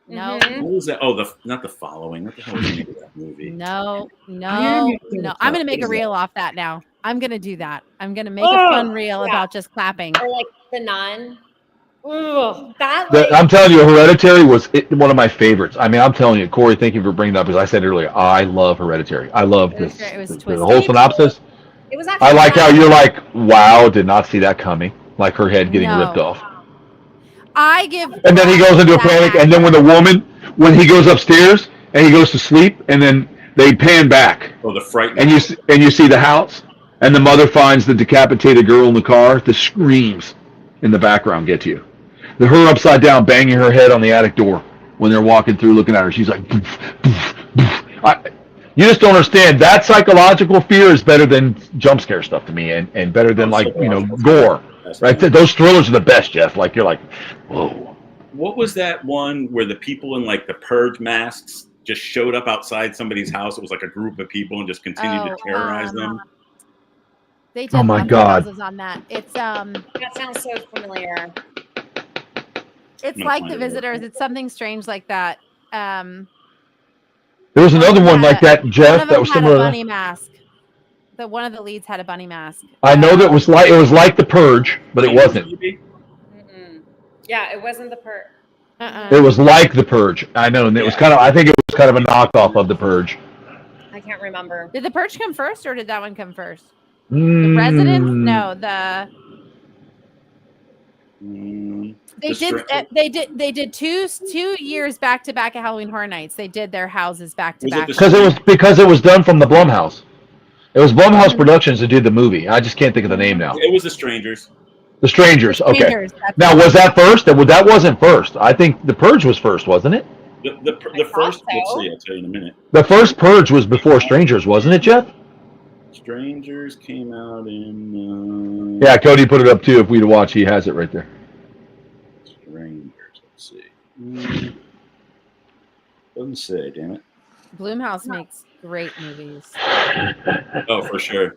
No. Mm-hmm. What was that? Oh, not the following. What the hell was the name of that movie? No. I'm gonna make a reel off that now. I'm gonna do that. I'm gonna make a fun reel about just clapping. Or like The Nun. Ugh, I'm telling you, Hereditary was one of my favorites. I mean, I'm telling you, Corey, thank you for bringing it up. As I said earlier, I love Hereditary. I love this. It was the whole synopsis. It was actually I like how you're like, wow, did not see that coming. Like her head getting ripped off. And then he goes into a panic, and then when he goes upstairs and he goes to sleep, and then they pan back. Oh, the fright. And you see the house, and the mother finds the decapitated girl in the car. The screams in the background get to you. Her upside down, banging her head on the attic door when they're walking through, looking at her. She's like, boof, boof, boof. You just don't understand. That psychological fear is better than jump scare stuff to me, and better than gore. Right? Those thrillers are the best, Jeff. Like you're like, whoa. What was that one where the people in like the Purge masks just showed up outside somebody's house? It was like a group of people and just continued to terrorize them. They did oh my God! On that. It's that sounds so familiar. It's like The Visitors. It's something strange like that. There was another one like that, Jeff. That was similar. A bunny mask. One of the leads had a bunny mask. I know that it was like The Purge, but it wasn't. Yeah, it wasn't The Purge. It was like The Purge. I know, and it was kind of. I think it was kind of a knockoff of The Purge. I can't remember. Did The Purge come first, or did that one come first? The Residents? No, They did two years back to back at Halloween Horror Nights. They did their houses back to back because it was done from the Blumhouse. It was Blumhouse Productions that did the movie. I just can't think of the name now. It was The Strangers. The Strangers. Okay. Now was that first? That wasn't first. I think The Purge was first, wasn't it? The first. Let's see. I'll tell you in a minute. The first Purge was before Strangers, wasn't it, Jeff? Strangers came out in. Yeah, Cody put it up too. If we'd watch, he has it right there. Strangers. Let's see. Doesn't say. Damn it. Blumhouse makes great movies. Oh, for sure.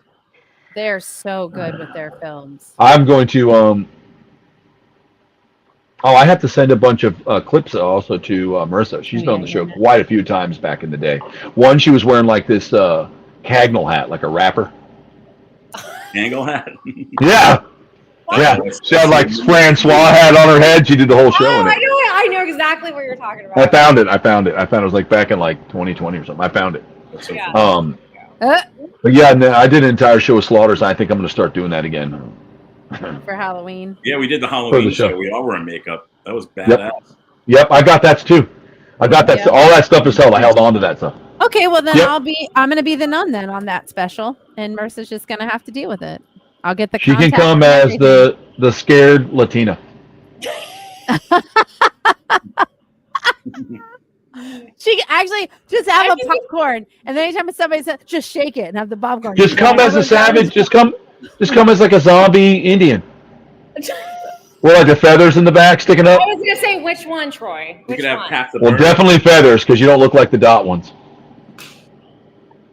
They're so good with their films. I'm going to. I have to send a bunch of clips also to Marissa. She's been on the show quite a few times back in the day. One, she was wearing like this Cagnal hat, like a rapper. Cagnal hat? Yeah. What? Yeah. She had like Francois hat on her head. She did the whole show. I know exactly what you're talking about. I found it. It was like back in like 2020 or something. I found it. But yeah, and I did an entire show with Slaughters. And I think I'm going to start doing that again. For Halloween. Yeah, we did the Halloween show. We all were in makeup. That was badass. Yep, I got that too. I got that. All that stuff is held. I held on to that stuff. Okay, well then I'm going to be the nun then on that special, and Mercer's just going to have to deal with it. I'll get the. She can come as the scared Latina. She actually just have a popcorn, and then anytime somebody says, just shake it and have the popcorn. Just come as a savage. Just come as like a zombie Indian. Well, like the feathers in the back sticking up. I was gonna say which one, Troy. Which one? Well, definitely feathers, because you don't look like the dot ones.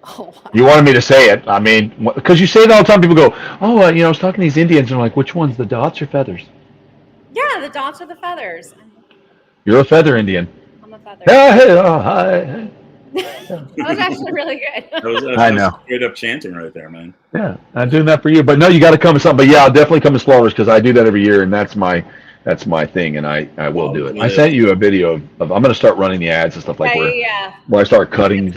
Oh, wow. You wanted me to say it. I mean, because you say it all the time. People go, "Oh, I was talking to these Indians," and they're like, "Which ones, the dots or feathers?" Yeah, the dots or the feathers. You're a feather Indian. I'm a feather. Hi. That was actually really good. That was I know. Straight up chanting right there, man. Yeah, I'm doing that for you. But no, you got to come with something. But yeah, I'll definitely come with Slaughters because I do that every year, and that's my thing, and I will do it. Yeah. I sent you a video of I'm going to start running the ads and stuff like where I start cutting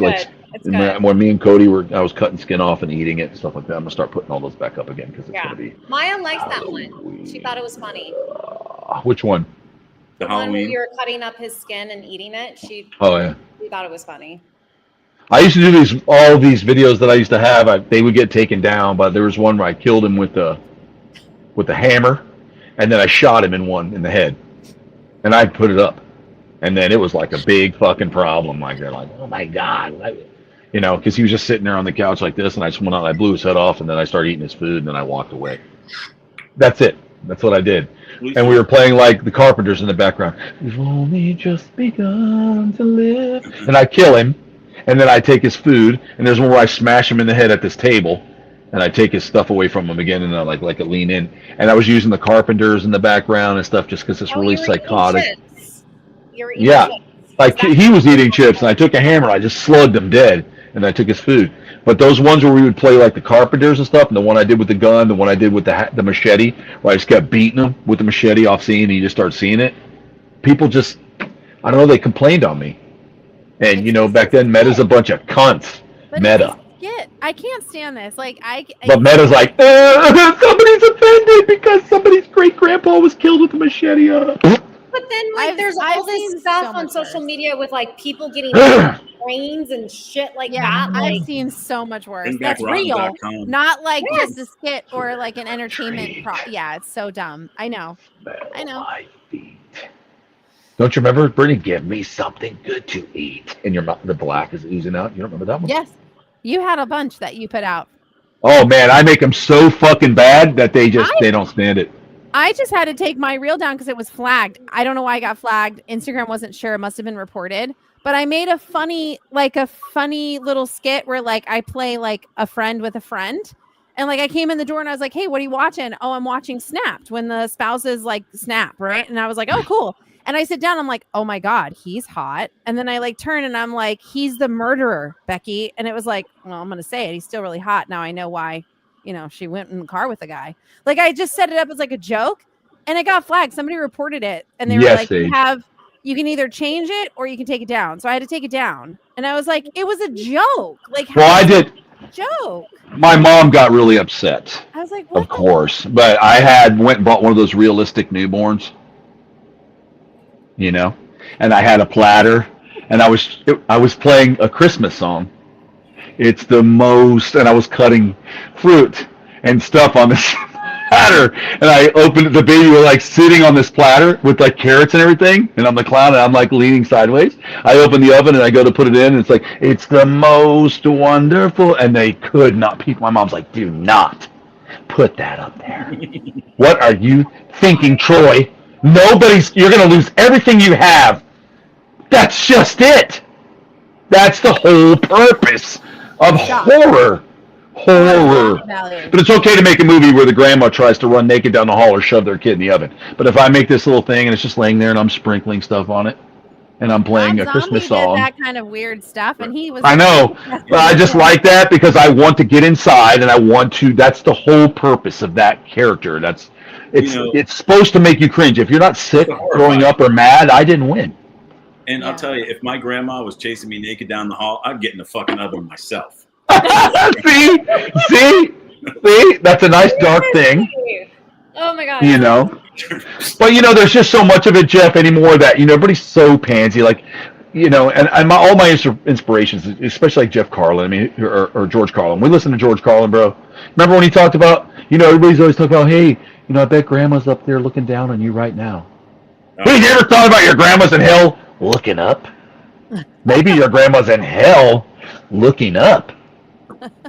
when me and Cody I was cutting skin off and eating it and stuff like that. I'm going to start putting all those back up again because it's going to be. Maya likes that one. She thought it was funny. Which one? The one where you were cutting up his skin and eating it. She thought it was funny. I used to do all these videos that I used to have. They would get taken down, but there was one where I killed him with the hammer, and then I shot him in the head, and I put it up, and then it was like a big fucking problem. Like they're like, oh my god, because he was just sitting there on the couch like this, and I just went out and I blew his head off, and then I started eating his food, and then I walked away. That's it. That's what I did. And we were playing like the Carpenters in the background. We've only just begun to live. And I kill him, and then I take his food, and there's one where I smash him in the head at this table, and I take his stuff away from him again, and I like lean in. And I was using the Carpenters in the background and stuff just because it's really psychotic. Chips. Like he was eating chips, and I took a hammer, I just slugged him dead, and I took his food. But those ones where we would play like the carpenters and stuff, and the one I did with the gun, the one I did with the machete, where I just kept beating them with the machete off scene, and you just start seeing it. People just, I don't know, they complained on me. And, you know, back then, Meta's a bunch of cunts. But Meta. I can't stand this. Like, But Meta's like, somebody's offended because somebody's great-grandpa was killed with a machete. But then, like, there's all this stuff on social media with, like, people getting brains and shit like that. I've seen so much worse. That's real. Not like just a skit or like an entertainment yeah, it's so dumb. I know. My feet. Don't you remember, Brittany? Give me something good to eat. And your mouth, the black is oozing out. You don't remember that one? Yes. You had a bunch that you put out. Oh, man. I make them so fucking bad that they don't stand it. I just had to take my reel down because it was flagged. I don't know why I got flagged. Instagram wasn't sure. It must have been reported. But I made a funny little skit where like I play like a friend with a friend. And like I came in the door and I was like, hey, what are you watching? Oh, I'm watching Snapped, when the spouses like snap, right? And I was like, oh, cool. And I sit down, I'm like, oh my God, he's hot. And then I like turn and I'm like, he's the murderer, Becky. And it was like, well, I'm going to say it. He's still really hot. Now I know why. You know, she went in the car with a guy. Like, I just set it up as like a joke and it got flagged. Somebody reported it and they were like, you can either change it or you can take it down. So I had to take it down. And I was like, it was a joke. Like, well, I did. Joke. My mom got really upset. I was like, what? Of course. But I went and bought one of those realistic newborns, you know, and I had a platter and I was playing a Christmas song. It's the most, and I was cutting fruit and stuff on this platter, and I opened it, the baby was like sitting on this platter with like carrots and everything, and I'm the clown, and I'm like leaning sideways. I open the oven and I go to put it in, and it's like, it's the most wonderful, and they could not. My mom's like, do not put that up there. What are you thinking, Troy? You're going to lose everything you have. That's just it. That's the whole purpose of horror. But it's okay to make a movie where the grandma tries to run naked down the hall or shove their kid in the oven. But if I make this little thing and it's just laying there and I'm sprinkling stuff on it and I'm playing a Christmas song. Did that kind of weird stuff, and he was. I know, but I just like that because I want to get inside and I want to. That's the whole purpose of that character. It's supposed to make you cringe. If you're not sick, growing up, or mad, I didn't win. And I'll tell you, if my grandma was chasing me naked down the hall, I'd get in the fucking oven myself. See, that's a nice dark thing. Oh my God. You know, but you know, there's just so much of it, Jeff, anymore that, you know, everybody's so pansy, like, you know, and all my inspirations, especially like Jeff Carlin, I mean, or George Carlin. We listen to George Carlin, bro. Remember when he talked about, you know, everybody's always talking about, hey, you know, I bet grandma's up there looking down on you right now. Have you ever thought about your grandma's in hell looking up? Maybe your grandma's in hell looking up.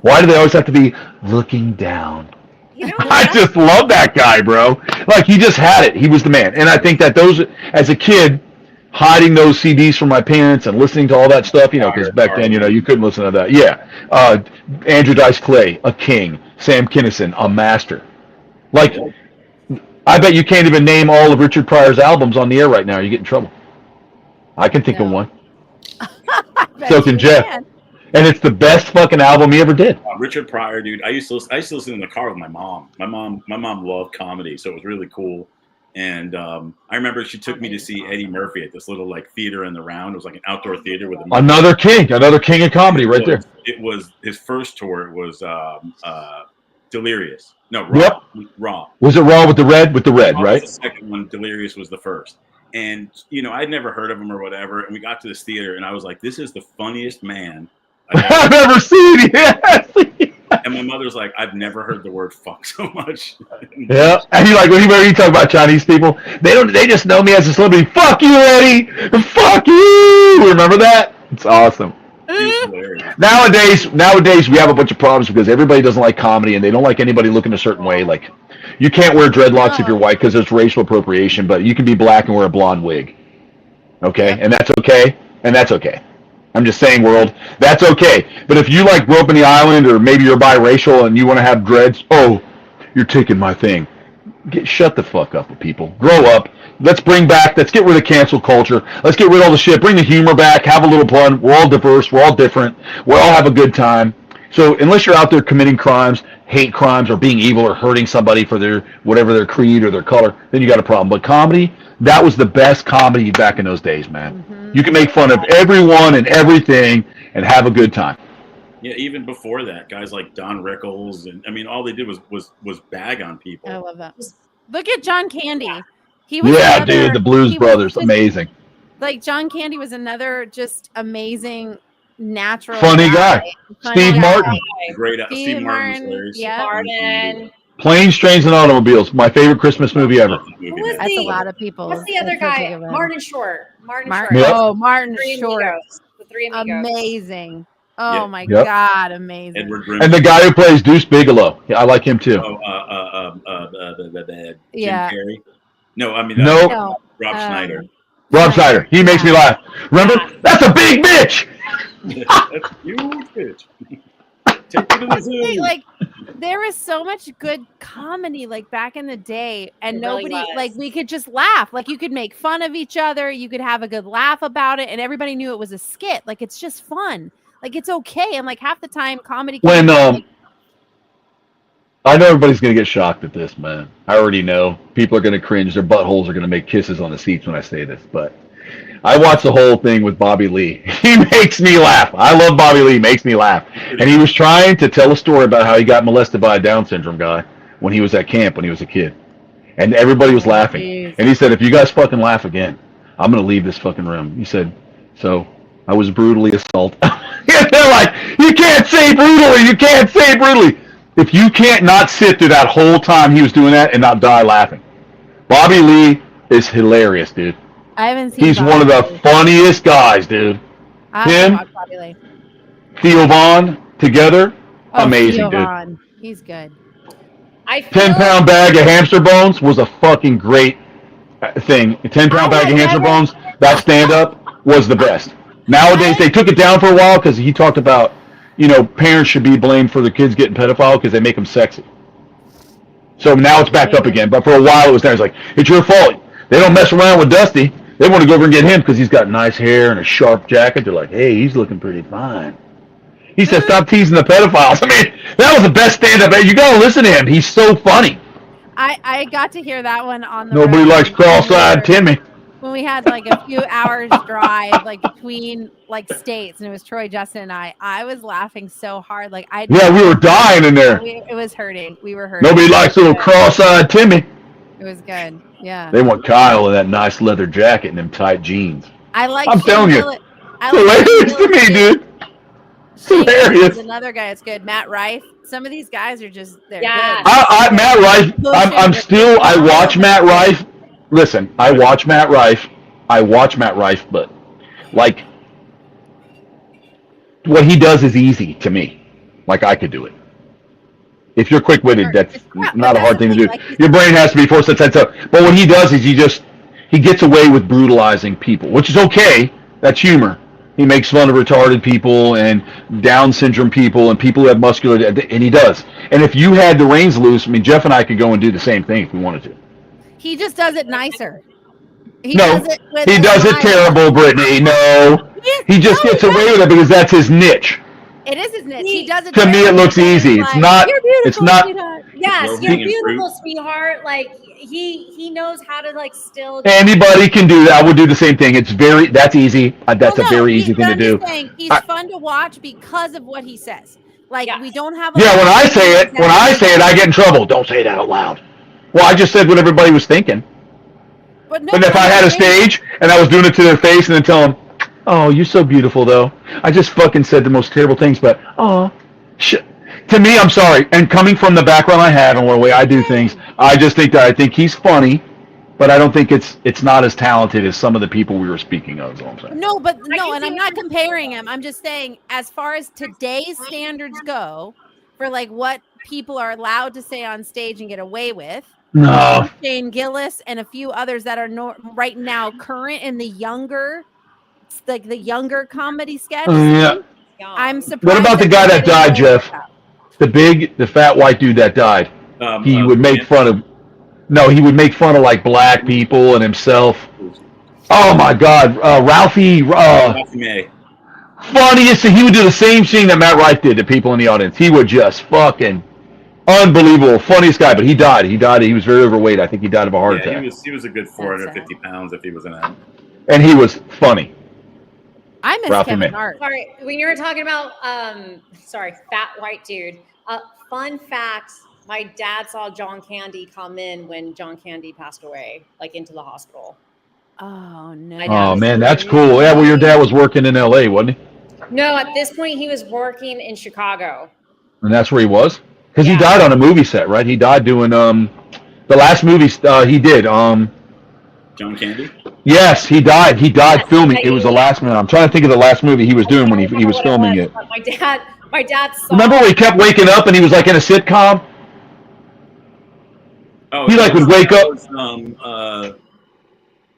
Why do they always have to be looking down? You know, I just love that guy, bro. Like, he just had it. He was the man. And I think that those, as a kid, hiding those CDs from my parents and listening to all that stuff, you know, because back then, you know, you couldn't listen to that. Yeah. Andrew Dice Clay, a king. Sam Kinison, a master. Like, I bet you can't even name all of Richard Pryor's albums on the air right now. You get in trouble. I can think of one. So can Jeff. And it's the best fucking album he ever did. Richard Pryor, dude. I used to listen in the car with my mom. My mom loved comedy, so it was really cool. And I remember she took me to see Eddie Murphy at this little like theater in the Round. It was like an outdoor theater with another king of comedy right there. It was his first tour. It was Delirious. No, Raw. Yep. Raw. Was it Raw with the red? With the red, right? Was the second one. Delirious was the first. And you know, I'd never heard of him or whatever. And we got to this theater, and I was like, "This is the funniest man I've ever seen." Yes. And my mother's like, "I've never heard the word fuck so much." Yeah. And whenever you talk about Chinese people, they just know me as a celebrity. Fuck you, Eddie. Fuck you. Remember that? It's awesome. Nowadays we have a bunch of problems because everybody doesn't like comedy and they don't like anybody looking a certain way. Like, you can't wear dreadlocks if you're white because it's racial appropriation, but you can be black and wear a blonde wig. Okay? And that's okay? And that's okay. I'm just saying, world, that's okay. But if you like grew up in the island, or maybe you're biracial and you want to have dreads, oh, you're taking my thing. Shut the fuck up, people. Grow up. Let's get rid of cancel culture. Let's get rid of all the shit. Bring the humor back. Have a little fun. We're all diverse. We're all different. We all have a good time. So unless you're out there committing crimes, hate crimes, or being evil or hurting somebody for their whatever their creed or their color, then you got a problem. But comedy, that was the best comedy back in those days, man. Mm-hmm. You can make fun of everyone and everything and have a good time. Yeah, even before that, guys like Don Rickles, and I mean, all they did was bag on people. I love that. Look at John Candy. He was dude, the Blues Brothers, amazing. Like John Candy was another just amazing, natural, funny guy. Steve Martin, great. Steve Martin, yeah. Martin. Planes, Trains, and Automobiles, my favorite Christmas movie ever. That's a lot of people. What's the other guy? Martin Short. Martin Short. Oh, Martin Short. The Three Amigos. Amazing. Oh my God, amazing. And the guy who plays Deuce Bigelow, I like him too. Jim Carrey. No, I mean Rob Schneider. Rob Schneider. He makes me laugh. Remember? That's a big bitch. That's a huge bitch. Take it to the zoo. Like there was so much good comedy like back in the day, and nobody like we could just laugh. Like you could make fun of each other, you could have a good laugh about it, and everybody knew it was a skit. Like it's just fun. Like it's okay. And like half the time comedy when I know everybody's gonna get shocked at this, man. I already know. People are gonna cringe, their buttholes are gonna make kisses on the seats when I say this, but I watched the whole thing with Bobby Lee. He makes me laugh. I love Bobby Lee, makes me laugh. And he was trying to tell a story about how he got molested by a Down syndrome guy when he was at camp when he was a kid. And everybody was laughing. Geez. And he said, if you guys fucking laugh again, I'm going to leave this fucking room. He said, so I was brutally assaulted. They're like, you can't say brutally. You can't say brutally. If you can't not sit through that whole time he was doing that and not die laughing. Bobby Lee is hilarious, dude. I haven't seen He's one of the funniest guys, dude. Him, Theo Vaughn, together, amazing, dude. He's good. 10-pound bag of hamster bones was a fucking great thing. A 10-pound bag of hamster bones, that stand-up was the best. Nowadays, they took it down for a while because he talked about, parents should be blamed for their kids getting pedophile because they make them sexy. So now it's back up again. But for a while, it was there. It's like, it's your fault. They don't mess around with Dusty. They want to go over and get him because he's got nice hair and a sharp jacket. They're like, hey, he's looking pretty fine. He said, stop teasing the pedophiles. I mean, that was the best stand-up. You got to listen to him. He's so funny. I got to hear that one on the Nobody likes cross-eyed Timmy. When we had like a few hours drive like between like states, and it was Troy, Justin, and I was laughing so hard. Like we were dying in there. It was hurting. We were hurting. Nobody likes little cross-eyed Timmy. It was good. Yeah. They want Kyle in that nice leather jacket and them tight jeans. I'm telling you. Hilarious to me, dude. Hilarious. Another guy that's good. Matt Rife. Some of these guys are just good. Matt Rife. I watch Matt Rife. Listen, I watch Matt Rife, but like what he does is easy to me. Like I could do it. If you're quick-witted, that's not a hard thing to do. Your brain has to be forced to set up. But what he does is he gets away with brutalizing people, which is okay. That's humor. He makes fun of retarded people and Down syndrome people and people who have muscular, and he does. And if you had the reins loose, I mean, Jeff and I could go and do the same thing if we wanted to. He just does it nicer. He does it terrible, Brittany. No. He just gets away with it because that's his niche. It is his niche. He does it. To me, it looks easy. It's not. It's not. Yes, you're beautiful, sweetheart. Like he knows how to like still. Anybody can do that. I would do the same thing. That's easy. That's a very easy thing to do. He's fun to watch because of what he says. Like we don't have. When I say it, I get in trouble. Don't say that out loud. Well, I just said what everybody was thinking. But if I had a stage and I was doing it to their face and then tell them, oh, you're so beautiful, though. I just fucking said the most terrible things, but, to me, I'm sorry. And coming from the background I have and the way I do things, I think he's funny, but I don't think it's not as talented as some of the people we were speaking of, is all I'm saying. No, and I'm not comparing him. I'm just saying, as far as today's standards go, for like what people are allowed to say on stage and get away with, no. Shane Gillis and a few others that are right now current in the younger comedy sketch. Yeah. I'm surprised. What about the guy that died, Jeff? The fat white dude that died. He would make fun of. No, he would make fun of like black people and himself. Oh my God, Ralphie. Ralphie May. Funniest, he would do the same thing that Matt Rife did to people in the audience. He would just fucking unbelievable, funniest guy. But he died. He was very overweight. I think he died of a heart attack. He was a good 450 pounds if he was in that. And he was funny. I miss Ralphie Kevin May. Hart. Sorry, when you were talking about fat white dude. Fun fact: my dad saw John Candy come in when John Candy passed away, like into the hospital. Oh no! Oh man, that's cool. Yeah, well, your dad was working in L.A., wasn't he? No, at this point he was working in Chicago. And that's where he was, because he died on a movie set, right? He died doing the last movie he did. John Candy. Yes, he died. He died filming. It was the last one. I'm trying to think of the last movie he was doing when he was filming it. My dad saw. Remember when he kept waking up and he was like in a sitcom? Oh, he like would wake up.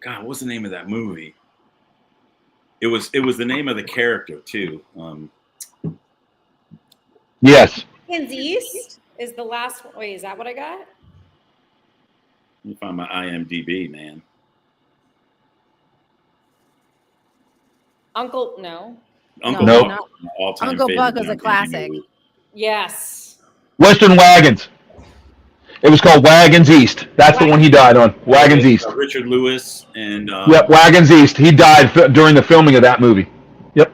God, what's the name of that movie? It was the name of the character too. Yes. Wagons East is the last one. Wait, is that what I got? Let me find my IMDb, man. Uncle, no. Uncle No. Buck, all-time Uncle favorite Buck was John a classic. Candy movie. Yes. Western Wagons. It was called Wagons East. That's the one he died on. Wagons East. Richard Lewis and Yep, Wagons East. He died during the filming of that movie. Yep.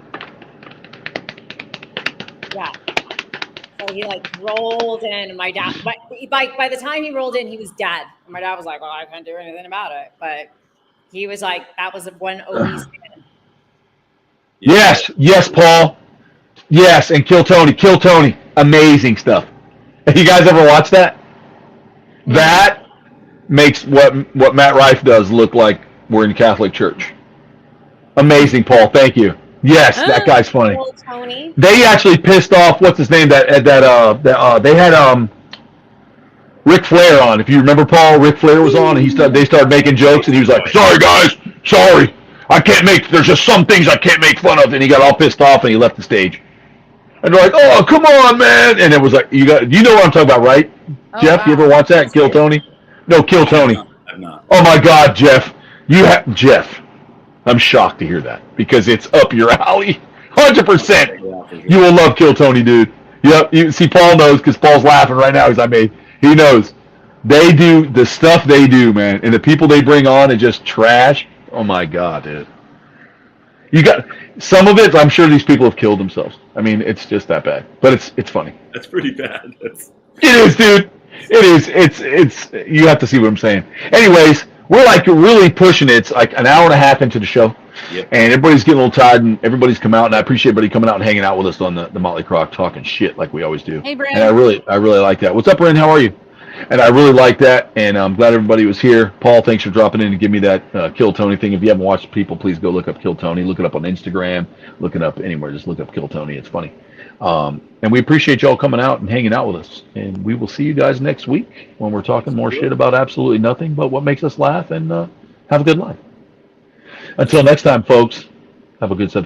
Yeah. So he like rolled in, and my dad. By the time he rolled in, he was dead. And my dad was like, "Well, I can't do anything about it." But he was like, "That was one obese man." Yes, Paul. Yes, and Kill Tony. Amazing stuff. Have you guys ever watched that? That makes what Matt Rife does look like we're in Catholic Church. Amazing, Paul. Thank you. Yes, that guy's funny. Tony. They actually pissed off what's his name they had Ric Flair on. If you remember, Paul, Ric Flair was on, and they started making jokes, and he was like, "Sorry guys, sorry, there's just some things I can't make fun of," and he got all pissed off and he left the stage. And they're like, "Oh, come on, man!" And it was like, you know what I'm talking about, right? Oh, Jeff, wow. you ever watch that? Kill Tony? No, Kill Tony. I'm not. Oh my God, Jeff, Jeff. I'm shocked to hear that because it's up your alley, 100%. You will love Kill Tony, dude. Yep. You see, Paul knows because Paul's laughing right now. He knows. They do the stuff they do, man, and the people they bring on and just trash. Oh my God, dude. You got some of it. I'm sure these people have killed themselves. I mean, it's just that bad, but it's funny. That's pretty bad. It is, dude. It is. It's. You have to see what I'm saying. Anyways, we're like really pushing it. It's like an hour and a half into the show, and everybody's getting a little tired, and everybody's come out, and I appreciate everybody coming out and hanging out with us on the Motleyt Croc, talking shit like we always do. Hey, Brent. And I really like that. What's up, Brent? How are you? And I really like that, and I'm glad everybody was here. Paul, thanks for dropping in and giving me that Kill Tony thing. If you haven't watched people, please go look up Kill Tony. Look it up on Instagram. Look it up anywhere. Just look up Kill Tony. It's funny. And we appreciate y'all coming out and hanging out with us. And we will see you guys next week when we're talking more shit about absolutely nothing but what makes us laugh and have a good life. Until next time, folks, have a good